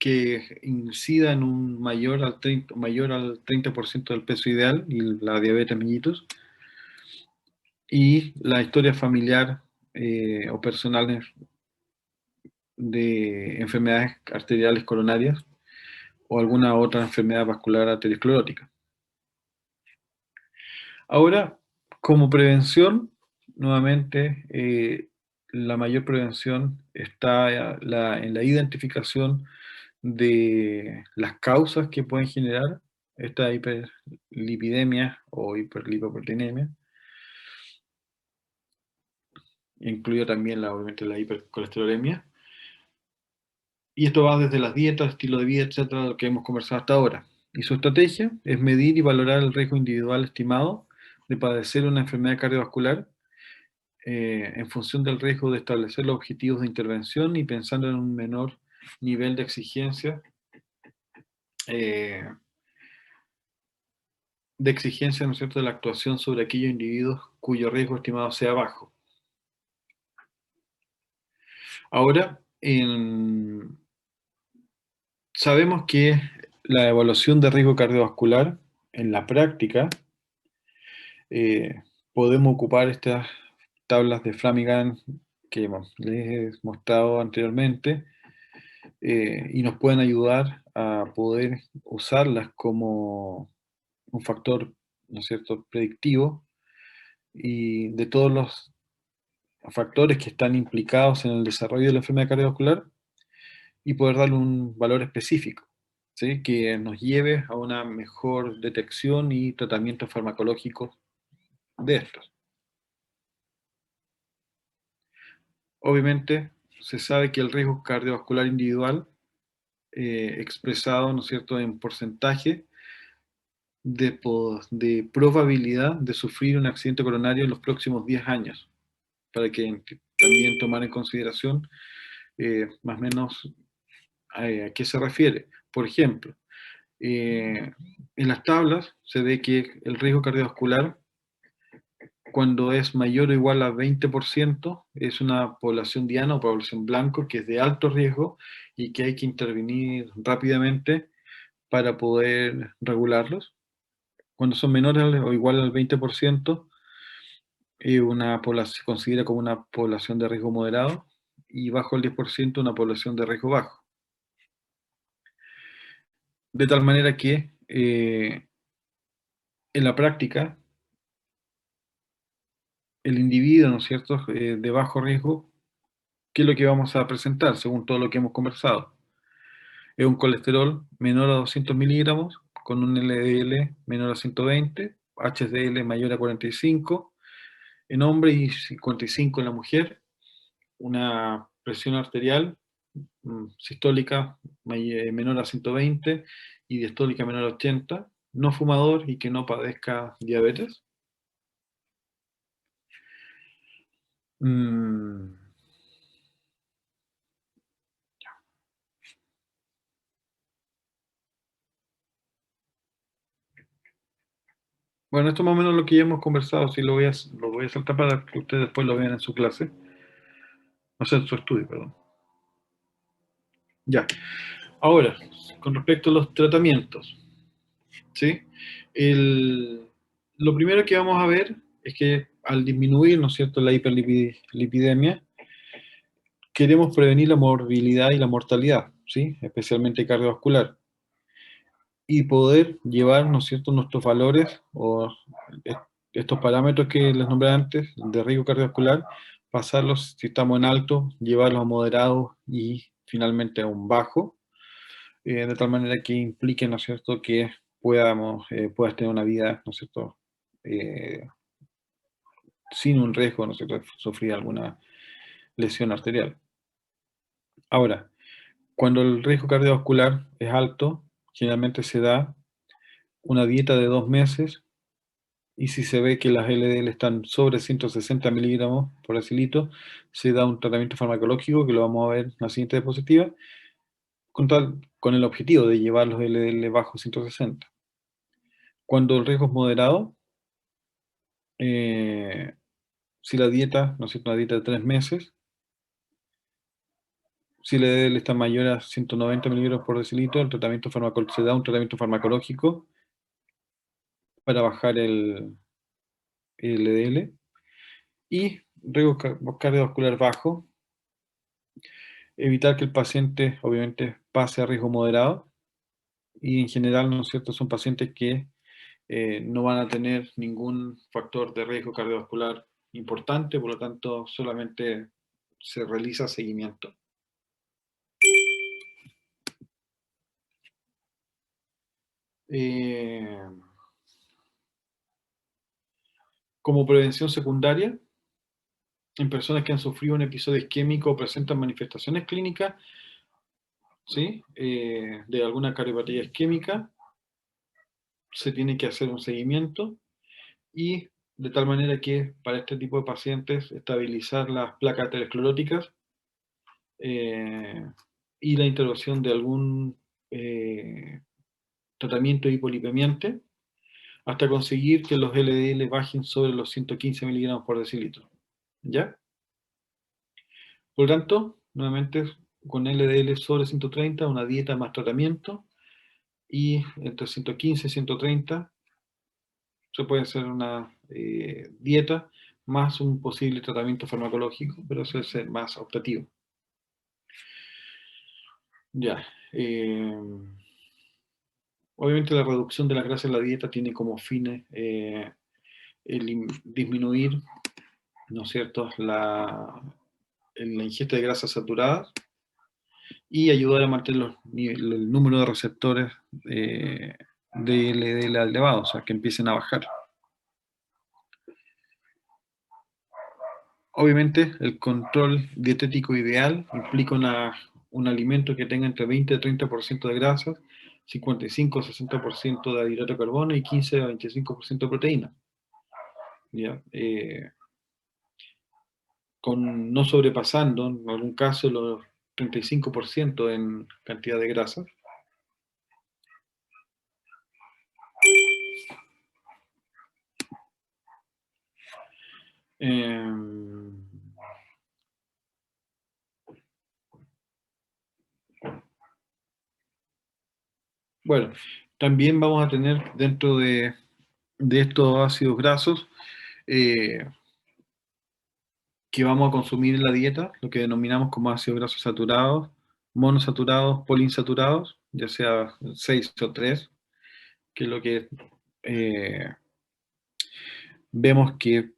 que incida en un mayor al 30% del peso ideal, y la diabetes mellitus, y la historia familiar o personal de enfermedades arteriales coronarias o alguna otra enfermedad vascular aterosclerótica. Ahora, como prevención, nuevamente, la mayor prevención está en la identificación de las causas que pueden generar esta hiperlipidemia o hiperlipoproteinemia, incluye también obviamente la hipercolesterolemia. Y esto va desde las dietas, estilo de vida, etcétera, lo que hemos conversado hasta ahora. Y su estrategia es medir y valorar el riesgo individual estimado de padecer una enfermedad cardiovascular en función del riesgo de establecer los objetivos de intervención y pensando en un menor nivel de exigencia, ¿no es cierto?, de la actuación sobre aquellos individuos cuyo riesgo estimado sea bajo. Ahora, Sabemos que la evaluación de riesgo cardiovascular en la práctica podemos ocupar estas tablas de Framingham que les he mostrado anteriormente y nos pueden ayudar a poder usarlas como un factor, ¿no es cierto?, predictivo y de todos los factores que están implicados en el desarrollo de la enfermedad cardiovascular y poder darle un valor específico, ¿sí?, que nos lleve a una mejor detección y tratamiento farmacológico de estos. Obviamente, se sabe que el riesgo cardiovascular individual, expresado, ¿no es cierto?, en porcentaje de probabilidad de sufrir un accidente coronario en los próximos 10 años, para que también tomar en consideración más o menos a qué se refiere. Por ejemplo, en las tablas se ve que el riesgo cardiovascular, cuando es mayor o igual a 20%, es una población diana o población blanco que es de alto riesgo y que hay que intervenir rápidamente para poder regularlos. Cuando son menores o igual al 20%, se considera como una población de riesgo moderado y bajo el 10% una población de riesgo bajo. De tal manera que en la práctica el individuo, ¿no es cierto?, de bajo riesgo, ¿qué es lo que vamos a presentar según todo lo que hemos conversado? Es un colesterol menor a 200 miligramos, con un LDL menor a 120, HDL mayor a 45 en hombre y 55 en la mujer, una presión arterial sistólica menor a 120 y diastólica menor a 80, no fumador y que no padezca diabetes. Mm, Bueno, esto es más o menos lo que ya hemos conversado, sí lo voy a saltar para que ustedes después lo vean en su clase, o sea, en su estudio, perdón. Ya. Ahora, con respecto a los tratamientos, ¿sí? Lo primero que vamos a ver es que al disminuir, ¿no es cierto?, la hiperlipidemia, queremos prevenir la morbilidad y la mortalidad, ¿sí?, especialmente cardiovascular, y poder llevar, ¿no es cierto?, nuestros valores o estos parámetros que les nombré antes de riesgo cardiovascular, pasarlos, si estamos en alto, llevarlos a moderados y finalmente a un bajo, de tal manera que implique, ¿no es cierto?, que puedas tener una vida, ¿no es cierto?, eh, sin un riesgo, ¿no es cierto?, de sufrir alguna lesión arterial. Ahora, cuando el riesgo cardiovascular es alto, generalmente se da una dieta de 2 meses y si se ve que las LDL están sobre 160 miligramos por decilitro, se da un tratamiento farmacológico que lo vamos a ver en la siguiente diapositiva, con el objetivo de llevar los LDL bajo 160. Cuando el riesgo es moderado, si la dieta, ¿no es cierto?, una dieta de 3 meses, si el LDL está mayor a 190 miligramos por decilitro, se da un tratamiento farmacológico para bajar el LDL. Y riesgo cardiovascular bajo, evitar que el paciente obviamente pase a riesgo moderado y en general, ¿no es cierto?, son pacientes que no van a tener ningún factor de riesgo cardiovascular importante, por lo tanto solamente se realiza seguimiento. Como prevención secundaria, en personas que han sufrido un episodio isquémico o presentan manifestaciones clínicas, ¿sí?, de alguna cardiopatía isquémica, se tiene que hacer un seguimiento y de tal manera que para este tipo de pacientes estabilizar las placas ateroscleróticas y la intervención de algún tratamiento hipolipemiante hasta conseguir que los LDL bajen sobre los 115 miligramos por decilitro. ¿Ya? Por lo tanto, nuevamente con LDL sobre 130, una dieta más tratamiento, y entre 115 y 130 se puede hacer una dieta más un posible tratamiento farmacológico, pero eso es más optativo. Ya. Obviamente la reducción de la grasa en la dieta tiene como fines disminuir, ¿no es cierto?, la ingesta de grasas saturadas y ayudar a mantener el número de receptores de LDL elevado, o sea, que empiecen a bajar. Obviamente, el control dietético ideal implica un alimento que tenga entre 20 y 30% de grasas, 55 o 60% de hidrato de carbono y 15 a 25% de proteína. ¿Ya? No sobrepasando, en algún caso, los 35% en cantidad de grasas. Bueno, también vamos a tener dentro de estos ácidos grasos que vamos a consumir en la dieta, lo que denominamos como ácidos grasos saturados, monosaturados, poliinsaturados, ya sea 6 o 3, que es lo que vemos que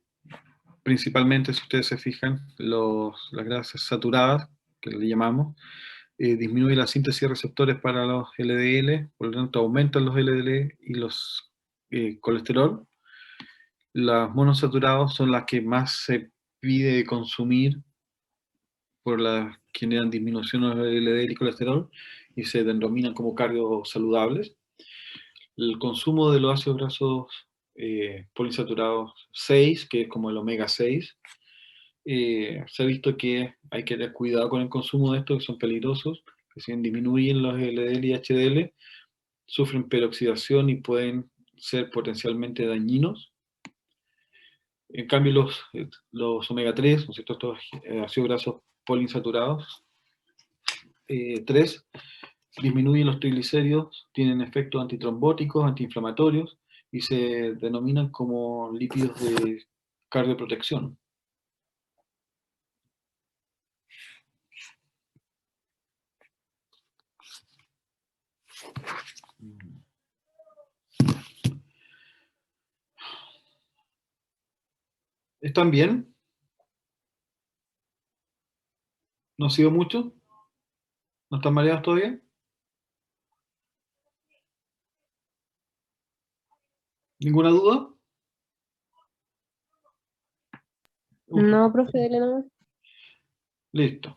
principalmente, si ustedes se fijan, las grasas saturadas, que le llamamos, disminuye la síntesis de receptores para los LDL, por lo tanto aumentan los LDL y los colesterol. Las monosaturados son las que más se pide consumir por las que generan disminución de LDL y colesterol y se denominan como cardiosaludables. El consumo de los ácidos grasos poliinsaturados 6, que es como el omega 6, se ha visto que hay que tener cuidado con el consumo de estos, que son peligrosos, que si bien disminuyen los LDL y HDL, sufren peroxidación y pueden ser potencialmente dañinos. En cambio, los omega 3, ¿no es cierto?, estos ácidos grasos poliinsaturados 3, disminuyen los triglicéridos, tienen efectos antitrombóticos, antiinflamatorios y se denominan como lípidos de cardioprotección. ¿Están bien? ¿No ha sido mucho? ¿No están mareados todavía? ¿Ninguna duda? No, profe, dele nomás. Listo.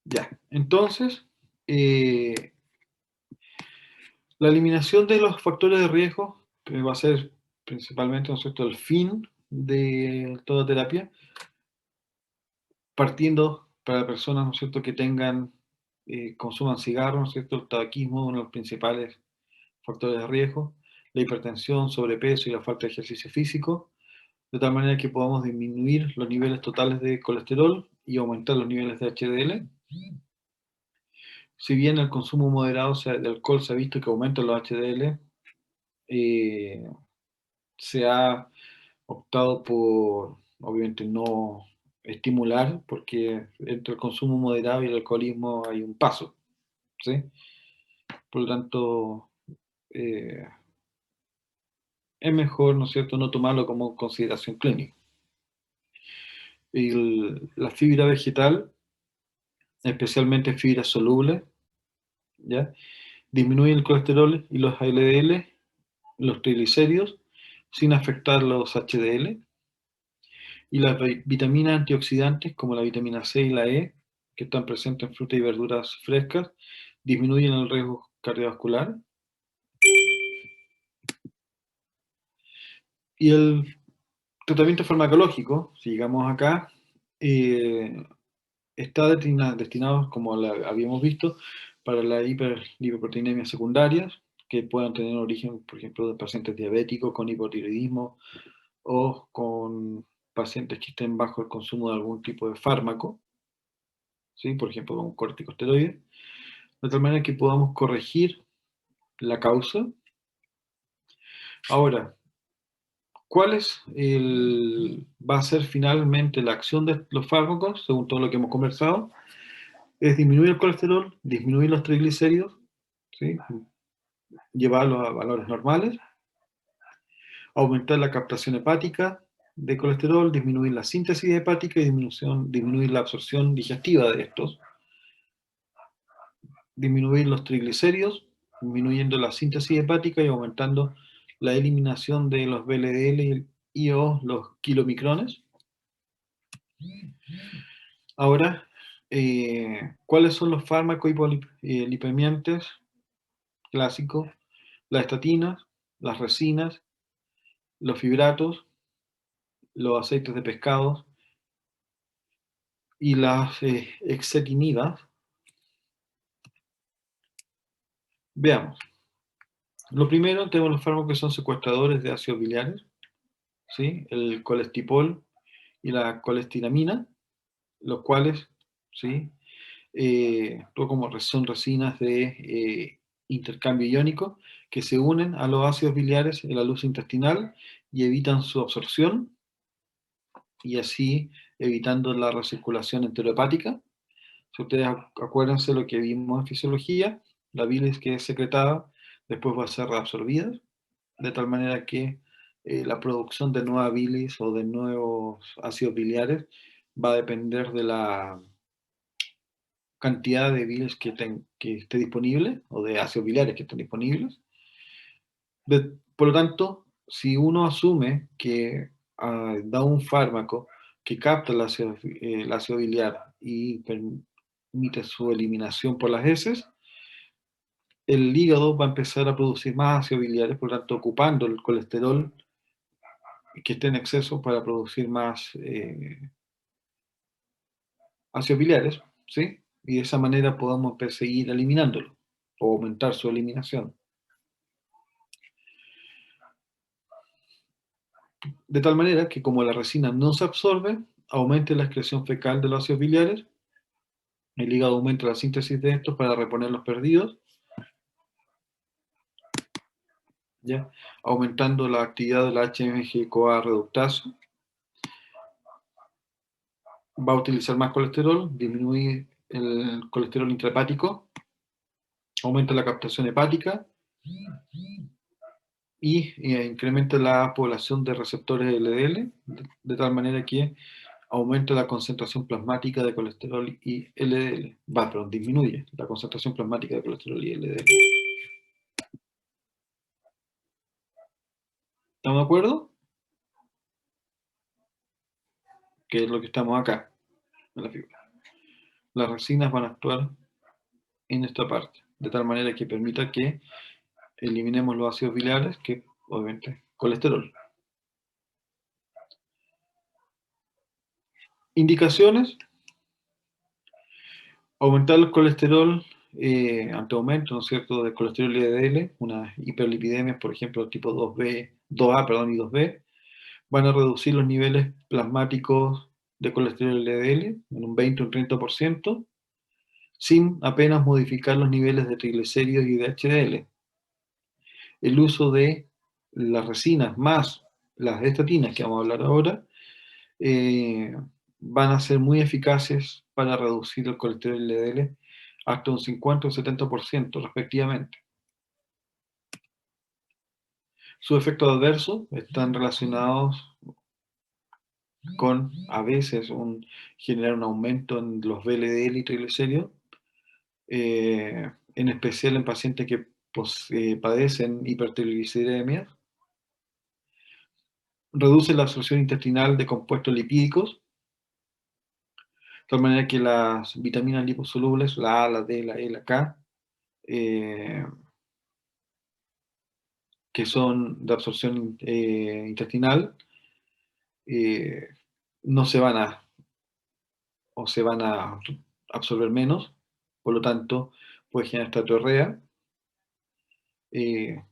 Ya. Entonces, la eliminación de los factores de riesgo, que va a ser principalmente, ¿no es cierto?, el fin de toda terapia, partiendo para personas, ¿no es cierto?, que tengan, consuman cigarros, ¿no es cierto?, el tabaquismo, uno de los principales factores de riesgo, la hipertensión, sobrepeso y la falta de ejercicio físico, de tal manera que podamos disminuir los niveles totales de colesterol y aumentar los niveles de HDL. Si bien el consumo moderado de alcohol se ha visto que aumenta los HDL, se ha optado por, obviamente, no estimular, porque entre el consumo moderado y el alcoholismo hay un paso, ¿sí? Por lo tanto, es mejor, ¿no es cierto?, no tomarlo como consideración clínica. La fibra vegetal, especialmente fibra soluble, ¿ya?, disminuye el colesterol y los LDL, los triglicéridos, sin afectar los HDL. Y las vitaminas antioxidantes, como la vitamina C y la E, que están presentes en frutas y verduras frescas, disminuyen el riesgo cardiovascular. Y el tratamiento farmacológico, si llegamos acá, está destinado, como habíamos visto, para la hiperlipoproteinemia secundarias, que puedan tener origen, por ejemplo, de pacientes diabéticos con hipotiroidismo o con pacientes que estén bajo el consumo de algún tipo de fármaco, ¿sí? Por ejemplo, un corticosteroide, de tal manera que podamos corregir la causa. Ahora, ¿cuál va a ser finalmente la acción de los fármacos, según todo lo que hemos conversado? Es disminuir el colesterol, disminuir los triglicéridos, ¿sí? Llevarlos a valores normales, aumentar la captación hepática de colesterol, disminuir la síntesis hepática y disminuir la absorción digestiva de estos, disminuir los triglicéridos, disminuyendo la síntesis hepática y aumentando la eliminación de los VLDL y/o los kilomicrones. Ahora, ¿cuáles son los fármacos hipolipemiantes clásicos? Las estatinas, las resinas, los fibratos, los aceites de pescado y las exetinidas. Veamos. Lo primero, tenemos los fármacos que son secuestradores de ácidos biliares, ¿sí? El colestipol y la colestiramina, los cuales, ¿sí? Son resinas de intercambio iónico que se unen a los ácidos biliares en la luz intestinal y evitan su absorción, y así evitando la recirculación enterohepática. Si ustedes acuérdense lo que vimos en fisiología, la bilis que es secretada después va a ser reabsorbida, de tal manera que la producción de nueva bilis o de nuevos ácidos biliares va a depender de la cantidad de bilis que esté disponible o de ácidos biliares que estén disponibles. Por lo tanto, si uno asume que da un fármaco que capta el ácido biliar y permite su eliminación por las heces, el hígado va a empezar a producir más ácidos biliares, por lo tanto ocupando el colesterol que esté en exceso para producir más ácidos biliares, ¿sí? Y de esa manera podamos seguir eliminándolo o aumentar su eliminación. De tal manera que como la resina no se absorbe, aumente la excreción fecal de los ácidos biliares, el hígado aumenta la síntesis de estos para reponer los perdidos, ¿ya? Aumentando la actividad de la HMG-CoA reductasa, va a utilizar más colesterol, disminuir el colesterol intrahepático, aumenta la captación hepática y incrementa la población de receptores LDL, de tal manera que aumenta la concentración plasmática de colesterol y LDL. Disminuye la concentración plasmática de colesterol y LDL. ¿Estamos de acuerdo? Que es lo que estamos acá, en la figura. Las resinas van a actuar en esta parte, de tal manera que permita que eliminemos los ácidos biliares, que obviamente colesterol. Indicaciones: aumentar el colesterol ante aumento, ¿no es cierto?, de colesterol y LDL, unas hiperlipidemias, por ejemplo, tipo 2B, 2A, perdón, y 2B, van a reducir los niveles plasmáticos de colesterol y LDL en un 20 o un 30%, sin apenas modificar los niveles de triglicéridos y de HDL. El uso de las resinas más las estatinas que vamos a hablar ahora van a ser muy eficaces para reducir el colesterol LDL hasta un 50 o 70% respectivamente. Sus efectos adversos están relacionados con, a veces, generar un aumento en los VLDL y triglicéridos, en especial en pacientes que padecen hipertrigliceridemia. Reduce la absorción intestinal de compuestos lipídicos, de tal manera que las vitaminas liposolubles, la A, la D, la E, la K, que son de absorción intestinal, no se van a, o se van a absorber menos, por lo tanto puede generar esteatorrea.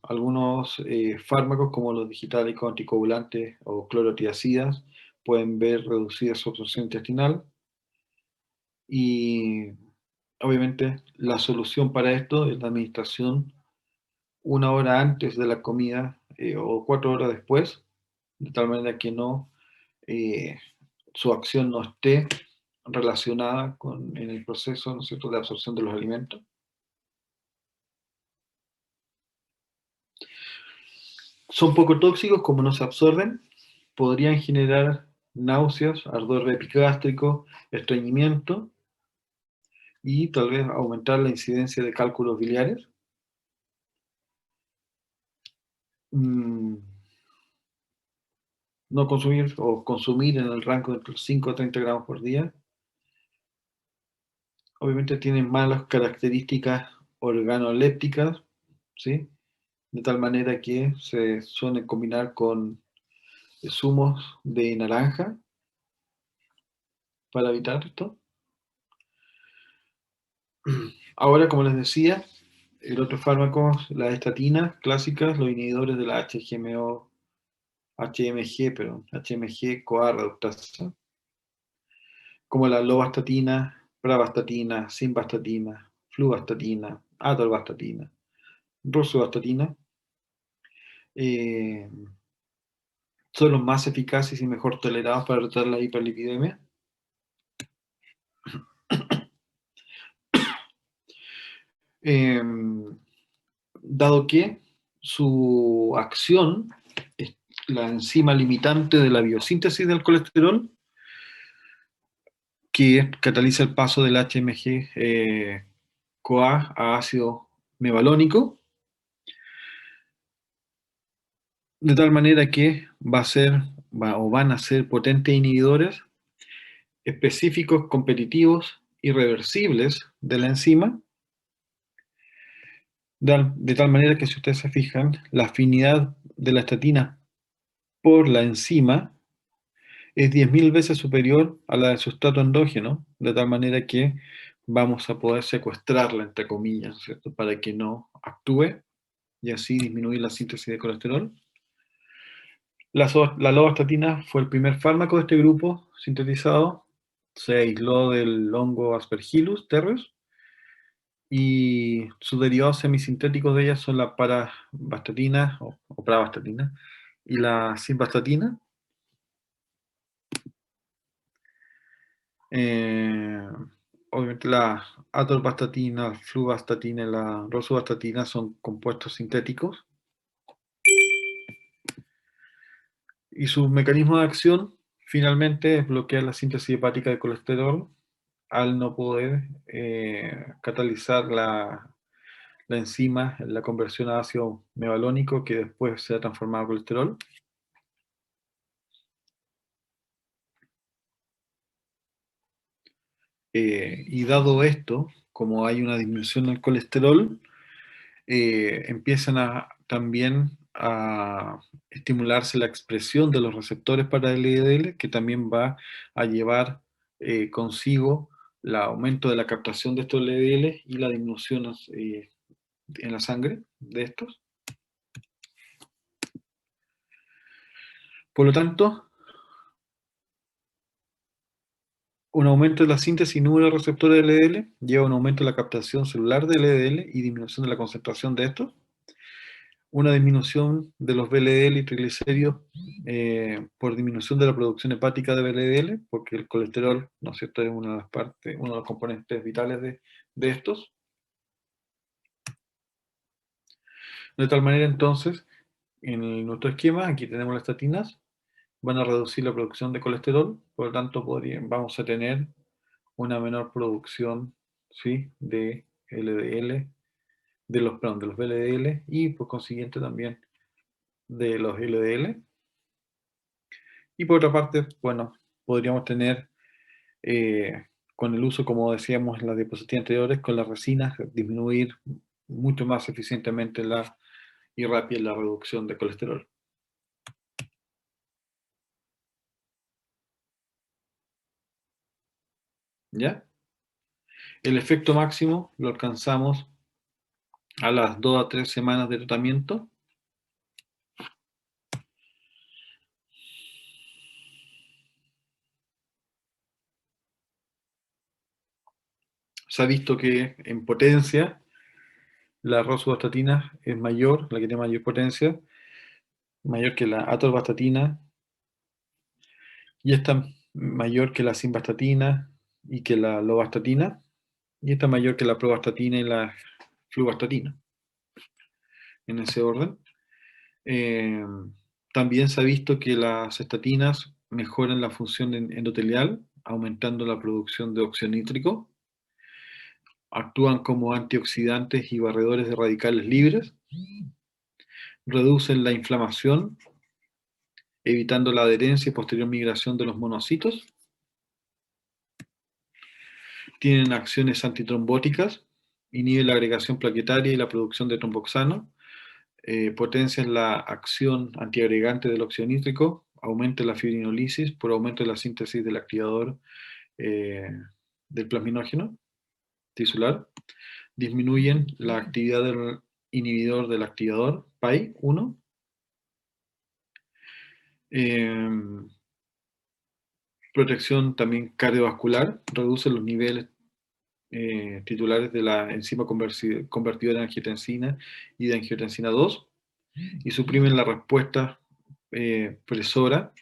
Algunos fármacos como los digitalicos anticoagulantes o clorotiacidas pueden ver reducida su absorción intestinal. Y obviamente la solución para esto es la administración 1 hora antes de la comida o 4 horas después, de tal manera que no su acción no esté relacionada en el proceso, ¿no es cierto?, de absorción de los alimentos. Son poco tóxicos, como no se absorben, podrían generar náuseas, ardor epigástrico, estreñimiento y tal vez aumentar la incidencia de cálculos biliares. No consumir o consumir en el rango de entre 5 a 30 gramos por día. Obviamente tienen malas características organolépticas, ¿sí? De tal manera que se suelen combinar con zumos de naranja para evitar esto. Ahora, como les decía, el otro fármaco, las estatinas clásicas, los inhibidores de la HMG-CoA reductasa, como la lovastatina, pravastatina, simvastatina, fluvastatina, atorvastatina, rosuvastatina, son los más eficaces y mejor tolerados para tratar la hiperlipidemia. Dado que su acción es la enzima limitante de la biosíntesis del colesterol, que cataliza el paso del HMG-CoA a ácido mevalónico, de tal manera que van a ser potentes inhibidores específicos, competitivos, irreversibles de la enzima, de tal manera que si ustedes se fijan, la afinidad de la estatina por la enzima es 10.000 veces superior a la del sustrato endógeno, de tal manera que vamos a poder secuestrarla, entre comillas, ¿cierto?, para que no actúe y así disminuir la síntesis de colesterol. La lovastatina fue el primer fármaco de este grupo sintetizado, se aisló del hongo Aspergillus terreus y sus derivados semisintéticos de ella son la paravastatina o pravastatina y la simvastatina. Obviamente la atorvastatina, la fluvastatina y la rosuvastatina son compuestos sintéticos. Y su mecanismo de acción finalmente es bloquear la síntesis hepática de colesterol al no poder catalizar la enzima, la conversión a ácido mevalónico que después se ha transformado a colesterol. Y dado esto, como hay una disminución del colesterol, empiezan también a estimularse la expresión de los receptores para el LDL, que también va a llevar consigo el aumento de la captación de estos LDL y la disminución en la sangre de estos. Por lo tanto, un aumento de la síntesis y número de receptores de LDL lleva a un aumento de la captación celular de LDL y disminución de la concentración de estos. Una disminución de los VLDL y triglicéridos por disminución de la producción hepática de VLDL, porque el colesterol, ¿no es cierto?, es una de las partes, uno de los componentes vitales de estos. De tal manera, entonces, en nuestro esquema, aquí tenemos las estatinas, van a reducir la producción de colesterol, por lo tanto vamos a tener una menor producción, ¿sí?, de LDL, de los VLDL y por consiguiente también de los LDL. Y por otra parte, bueno, podríamos tener con el uso, como decíamos en las diapositivas anteriores, con las resinas, disminuir mucho más eficientemente y rápida la reducción de colesterol. ¿Ya? El efecto máximo lo alcanzamos a las 2 a 3 semanas de tratamiento. se ha visto que en potencia la rosuvastatina es mayor, la que tiene mayor potencia, mayor que la atorvastatina, y esta mayor que la simvastatina y que la lovastatina, y esta mayor que la provastatina y la fluvastatina, en ese orden. Eh, También se ha visto que las estatinas mejoran la función endotelial, aumentando la producción de óxido nítrico, actúan como antioxidantes y barredores de radicales libres, reducen la inflamación, evitando la adherencia y posterior migración de los monocitos, tienen acciones antitrombóticas, inhiben la agregación plaquetaria y la producción de tromboxano, potencian la acción antiagregante del óxido nítrico, aumenta la fibrinolisis por aumento de la síntesis del activador del plasminógeno tisular, disminuyen la actividad del inhibidor del activador PAI-1, protección también cardiovascular, reduce los niveles titulares de la enzima convertidora de angiotensina y de angiotensina 2 y suprimen la respuesta presora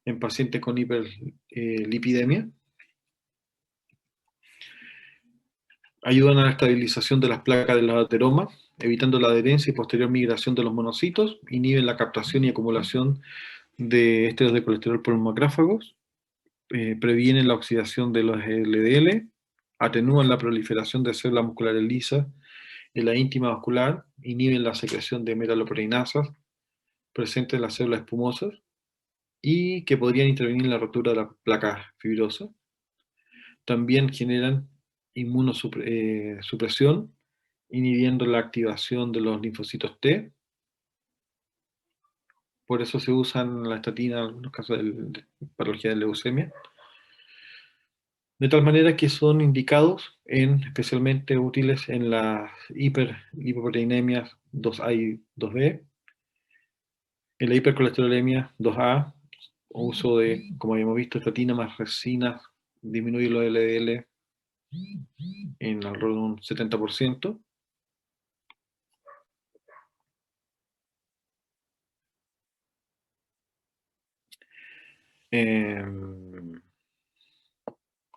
en pacientes con hiperlipidemia. Ayudan a la estabilización de las placas de los ateromas, evitando la adherencia y posterior migración de los monocitos, inhiben la captación y acumulación de ésteros de colesterol por los macrófagos, previenen la oxidación de los LDL, atenúan la proliferación de células musculares lisas en la íntima vascular, inhiben la secreción de metaloproteinasas presentes en las células espumosas y que podrían intervenir en la rotura de la placa fibrosa. También generan inmunosupresión, inhibiendo la activación de los linfocitos T. Por eso se usan la estatina en algunos casos de patología de leucemia. De tal manera que son indicados especialmente útiles en las hiperlipoproteinemias 2A y 2B, en la hipercolesterolemia 2A, uso de, como habíamos visto, estatina más resinas, disminuye los LDL en alrededor de un 70%.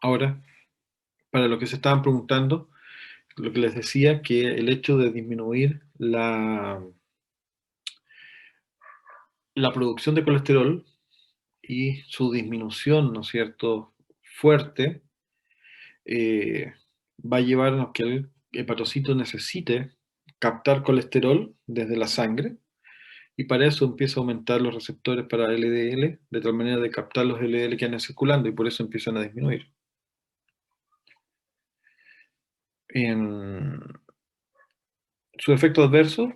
Ahora, para lo que se estaban preguntando, lo que les decía, que el hecho de disminuir la producción de colesterol y su disminución, ¿no es cierto?, fuerte, va a llevarnos a que el hepatocito necesite captar colesterol desde la sangre, y para eso empieza a aumentar los receptores para LDL, de tal manera de captar los LDL que andan circulando, y por eso empiezan a disminuir. Sus efectos adversos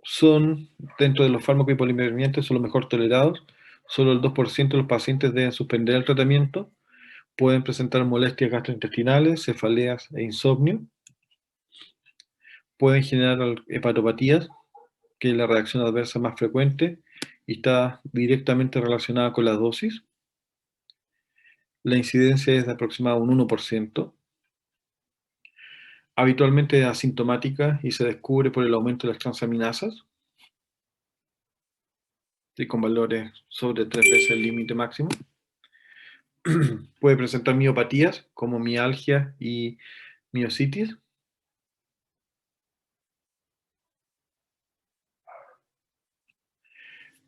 son, dentro de los fármacos hipolipemiantes, son los mejor tolerados. Solo el 2% de los pacientes deben suspender el tratamiento. Pueden presentar molestias gastrointestinales, cefaleas e insomnio. Pueden generar hepatopatías, que es la reacción adversa más frecuente y está directamente relacionada con la dosis. La incidencia es de aproximadamente un 1%. Habitualmente es asintomática y se descubre por el aumento de las transaminasas, y con valores sobre 3 veces el límite máximo. Puede presentar miopatías como mialgia y miositis.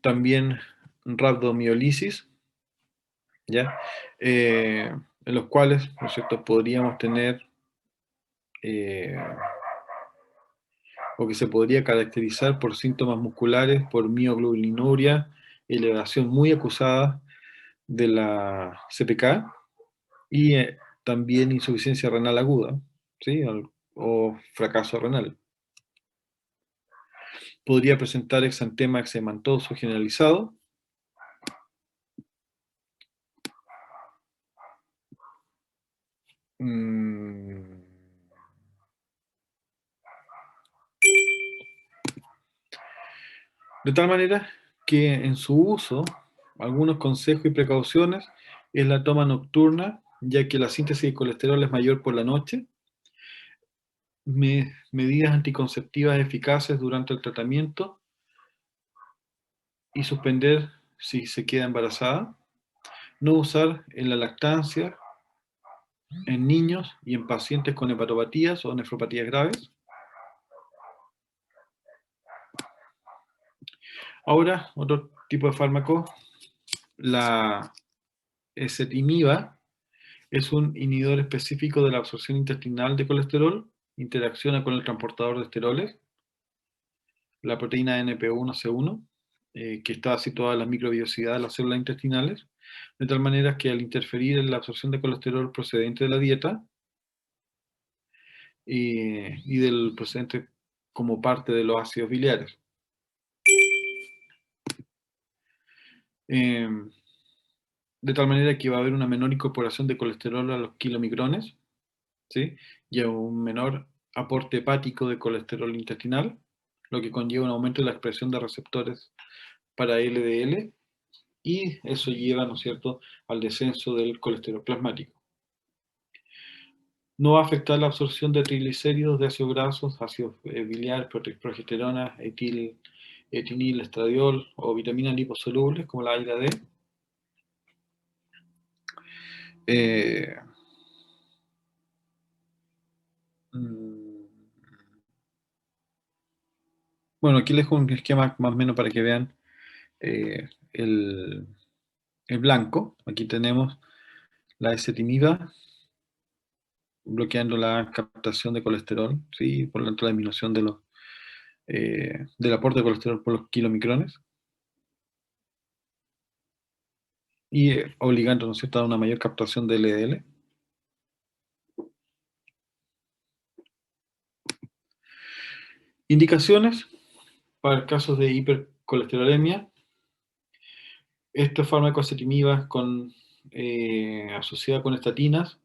También rabdomiolisis, ¿ya? En los cuales, ¿no es cierto?, podríamos tener o que se podría caracterizar por síntomas musculares, por mioglobinuria, elevación muy acusada de la CPK y también insuficiencia renal aguda, ¿sí?, o fracaso renal. Podría presentar exantema eczemantoso generalizado. De tal manera que en su uso, algunos consejos y precauciones es la toma nocturna ya que la síntesis de colesterol es mayor por la noche. Medidas anticonceptivas eficaces durante el tratamiento y suspender si se queda embarazada. No usar en la lactancia, en niños y en pacientes con hepatopatías o nefropatías graves. Ahora, otro tipo de fármaco, la ezetimiba, es un inhibidor específico de la absorción intestinal de colesterol, interacciona con el transportador de esteroles, la proteína NP1C1, que está situada en la microbiosidad de las células intestinales, de tal manera que al interferir en la absorción de colesterol procedente de la dieta y del procedente como parte de los ácidos biliares. De tal manera que va a haber una menor incorporación de colesterol a los kilomicrones, ¿sí? Y a un menor aporte hepático de colesterol intestinal, lo que conlleva un aumento de la expresión de receptores para LDL, y eso lleva, ¿no es cierto?, al descenso del colesterol plasmático. No va a afectar la absorción de triglicéridos, de ácidos grasos, ácidos biliares, progesterona, etinil, estradiol o vitaminas liposolubles como la A y la D. Bueno, aquí les dejo un esquema más o menos para que vean el blanco. Aquí tenemos la ezetimiba bloqueando la captación de colesterol, ¿sí? Por lo tanto la disminución de del aporte de colesterol por los kilomicrones y obligando, ¿no es cierto?, a una mayor captación de LDL. Indicaciones para casos de hipercolesterolemia. Estos fármacos ezetimiba asociada con estatinas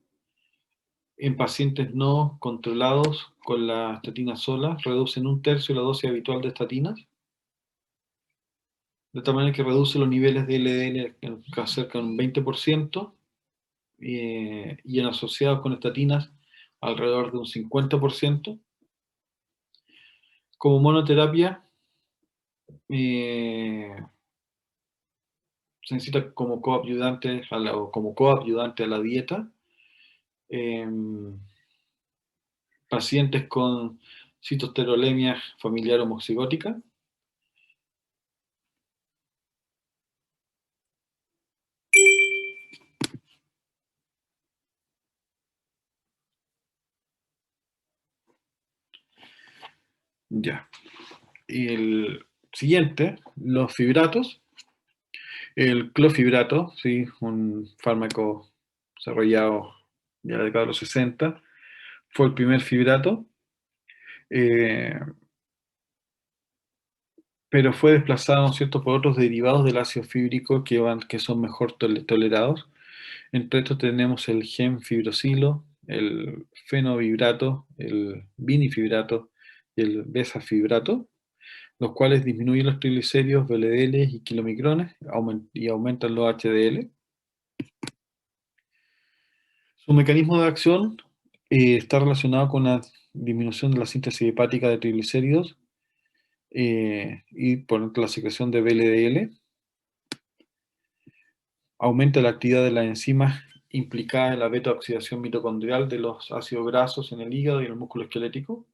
en pacientes no controlados con la estatina sola reducen 1/3 la dosis habitual de estatinas, de tal manera que reduce los niveles de LDL en cerca de un 20%, y en asociados con estatinas alrededor de un 50%. Como monoterapia, se necesita como coayudante a la dieta. Pacientes con citoesterolemia familiar homozigótica. Ya. El siguiente, los fibratos. El clofibrato, ¿sí? Un fármaco desarrollado ya en la década de los 60, fue el primer fibrato, pero fue desplazado, ¿no es cierto?, por otros derivados del ácido fíbrico que son mejor tolerados. Entre estos tenemos el gemfibrosilo, el fenofibrato, el vinifibrato y el bezafibrato, los cuales disminuyen los triglicéridos, VLDL y kilomicrones y aumentan los HDL. Su mecanismo de acción está relacionado con la disminución de la síntesis hepática de triglicéridos y por lo tanto la secreción de VLDL. Aumenta la actividad de las enzimas implicadas en la beta-oxidación mitocondrial de los ácidos grasos en el hígado y en el músculo esquelético.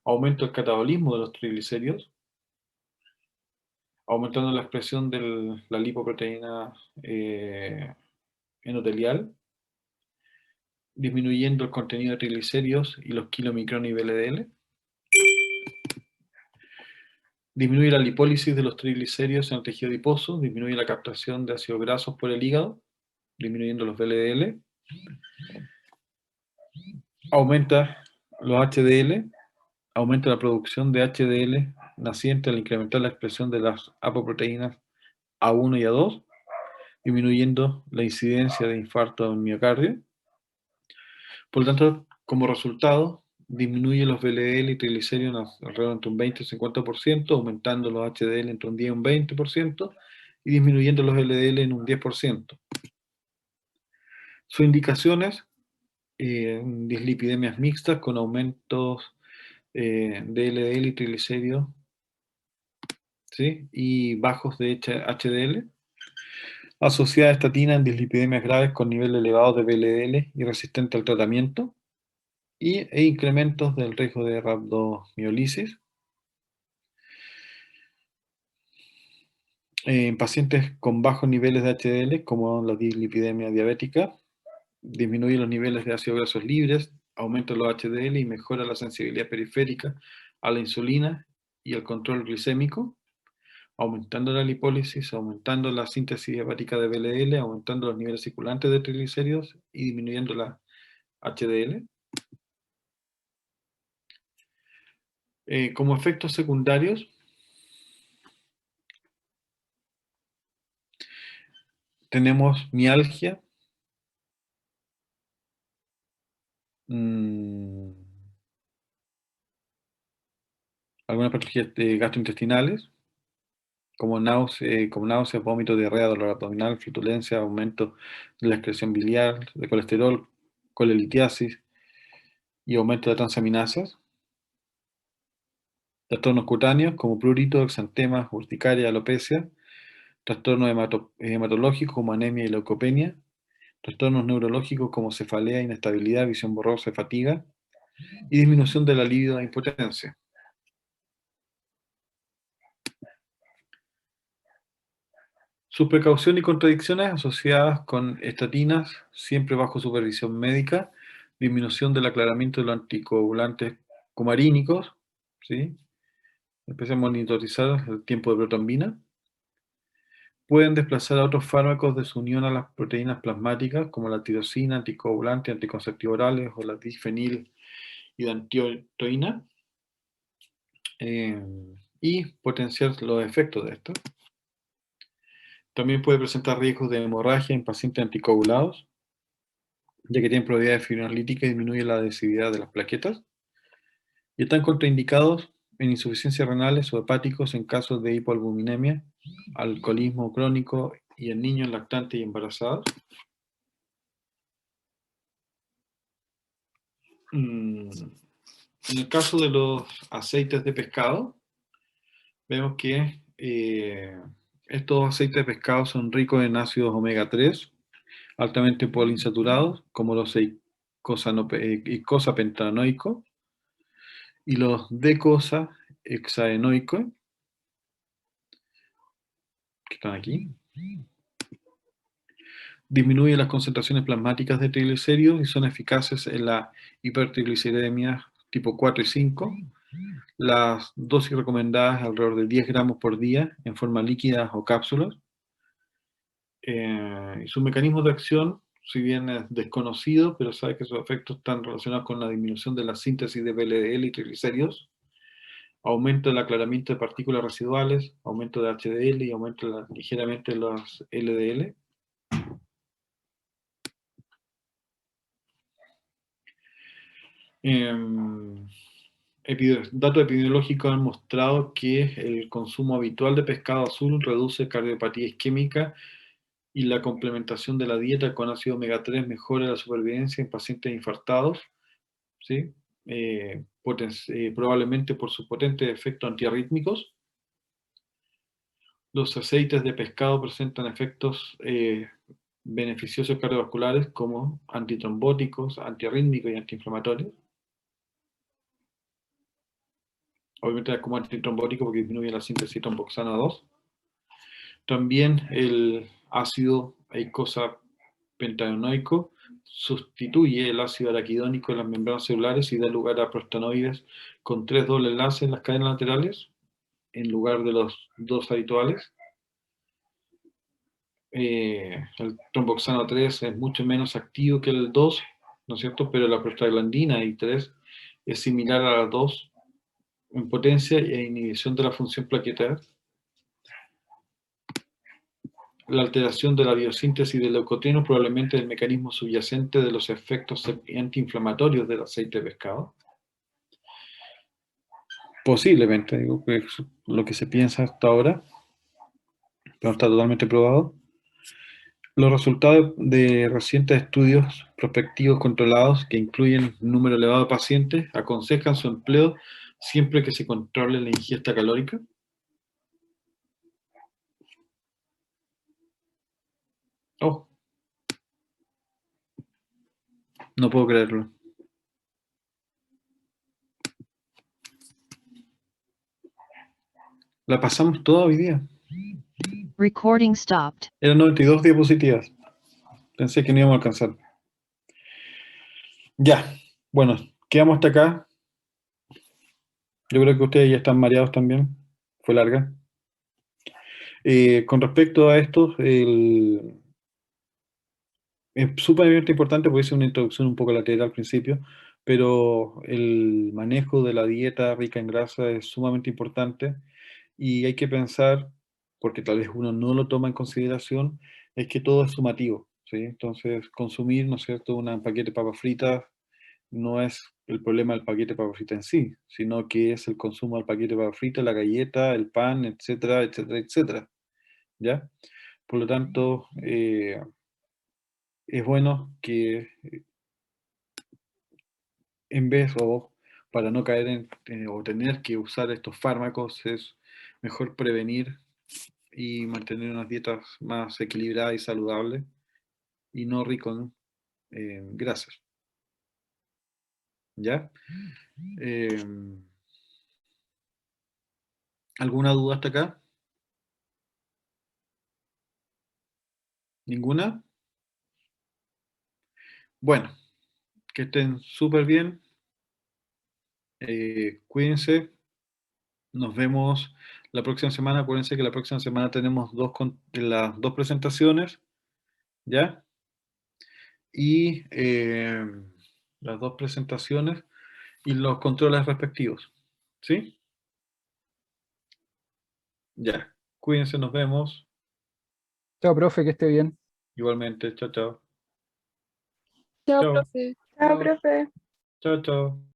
Aumenta el catabolismo de los triglicéridos, aumentando la expresión de la lipoproteína endotelial, disminuyendo el contenido de triglicéridos y los kilomicrones y VLDL. Disminuye la lipólisis de los triglicéridos en el tejido adiposo, disminuye la captación de ácidos grasos por el hígado, disminuyendo los VLDL. Aumenta los HDL, aumenta la producción de HDL naciente al incrementar la expresión de las apoproteínas A1 y A2, disminuyendo la incidencia de infarto en miocardio. Por lo tanto, como resultado, disminuye los VLDL y triglicéridos alrededor entre un 20 y 50%, aumentando los HDL entre un 10 y un 20%, y disminuyendo los LDL en un 10%. Sus indicaciones, dislipidemias mixtas con aumentos de LDL y triglicéridos, ¿sí? Y bajos de HDL, asociada a estatina en dislipidemias graves con nivel elevado de VLDL y resistente al tratamiento, e incrementos del riesgo de rhabdomiólisis. En pacientes con bajos niveles de HDL, como la dislipidemia diabética, disminuye los niveles de ácidos grasos libres, aumenta los HDL y mejora la sensibilidad periférica a la insulina y el control glicémico, aumentando la lipólisis, aumentando la síntesis hepática de VLDL, aumentando los niveles circulantes de triglicéridos y disminuyendo la HDL. Como efectos secundarios, tenemos mialgia, algunas patologías gastrointestinales, como náuseas, vómitos, diarrea, dolor abdominal, flatulencia, aumento de la excreción biliar, de colesterol, colelitiasis y aumento de transaminasas. Trastornos cutáneos como prurito, exantemas, urticaria, alopecia. Trastornos hematológicos como anemia y leucopenia. Trastornos neurológicos como cefalea, inestabilidad, visión borrosa y fatiga. Y disminución de la libido e impotencia. Sus precauciones y contradicciones asociadas con estatinas, siempre bajo supervisión médica, disminución del aclaramiento de los anticoagulantes cumarínicos, ¿sí? Empieza a monitorizar el tiempo de protrombina. Pueden desplazar a otros fármacos de su unión a las proteínas plasmáticas, como la tirosina, anticoagulante, anticonceptivos orales o la difenilhidantoína, y potenciar los efectos de esto. También puede presentar riesgos de hemorragia en pacientes anticoagulados, ya que tienen propiedades fibrinolíticas y disminuye la adhesividad de las plaquetas. Y están contraindicados en insuficiencias renales o hepáticos en casos de hipoalbuminemia, alcoholismo crónico y en niños lactantes y embarazadas. En el caso de los aceites de pescado, vemos que estos aceites de pescado son ricos en ácidos omega 3, altamente poliinsaturados, como los eicosapentanoicos y los docosahexaenoicos, que están aquí. Disminuye las concentraciones plasmáticas de triglicéridos y son eficaces en la hipertrigliceridemia tipo 4 y 5. Las dosis recomendadas alrededor de 10 gramos por día en forma líquida o cápsulas. Y sus mecanismos de acción, si bien es desconocido, pero sabe que sus efectos están relacionados con la disminución de la síntesis de VLDL y triglicéridos, aumento del aclaramiento de partículas residuales, aumento de HDL y aumento ligeramente de los LDL. Datos epidemiológicos han mostrado que el consumo habitual de pescado azul reduce cardiopatía isquémica y la complementación de la dieta con ácido omega 3 mejora la supervivencia en pacientes infartados, ¿sí? Probablemente por sus potentes efectos antiarrítmicos. Los aceites de pescado presentan efectos beneficiosos cardiovasculares como antitrombóticos, antiarrítmicos y antiinflamatorios. Obviamente es como antitrombótico porque disminuye la síntesis tromboxana 2. También el ácido eicosapentaenoico sustituye el ácido araquidónico en las membranas celulares y da lugar a prostanoides con 3 dobles enlaces en las cadenas laterales en lugar de los 2 habituales. El tromboxano 3 es mucho menos activo que el 2, ¿no es cierto? Pero la prostaglandina I3 es similar a la 2 en potencia e inhibición de la función plaquetar. La alteración de la biosíntesis de leucotrienos probablemente es el mecanismo subyacente de los efectos antiinflamatorios del aceite de pescado. Posiblemente, digo, que es lo que se piensa hasta ahora, pero no está totalmente probado. Los resultados de recientes estudios prospectivos controlados que incluyen un número elevado de pacientes aconsejan su empleo siempre que se controle la ingesta calórica. Oh, no puedo creerlo. La pasamos toda hoy día. Recording stopped. Eran 92 diapositivas. Pensé que no íbamos a alcanzar. Ya, bueno, quedamos hasta acá. Yo creo que ustedes ya están mareados también. Fue larga. Con respecto a esto, es súper importante porque hice una introducción un poco lateral al principio, pero el manejo de la dieta rica en grasa es sumamente importante y hay que pensar, porque tal vez uno no lo toma en consideración, es que todo es sumativo, ¿sí? Entonces, consumir, ¿no es cierto?, un paquete de papas fritas no es el problema del paquete de papas fritas en sí, sino que es el consumo del paquete de papas fritas, la galleta, el pan, etcétera, etcétera, etcétera, ¿ya? Por lo tanto, es bueno que en vez o para no caer o tener que usar estos fármacos, es mejor prevenir y mantener unas dietas más equilibradas y saludables y no rico en grasas. ¿Ya? ¿Alguna duda hasta acá? ¿Ninguna? Bueno, que estén súper bien. Cuídense. Nos vemos la próxima semana. Acuérdense que la próxima semana tenemos las dos presentaciones, ¿ya? Y las dos presentaciones y los controles respectivos, ¿sí? Ya. Cuídense, nos vemos. Chao, profe, que esté bien. Igualmente. Chao, chao. Chao, Chao. profe. Chao, Chao. profe. Chao, chao.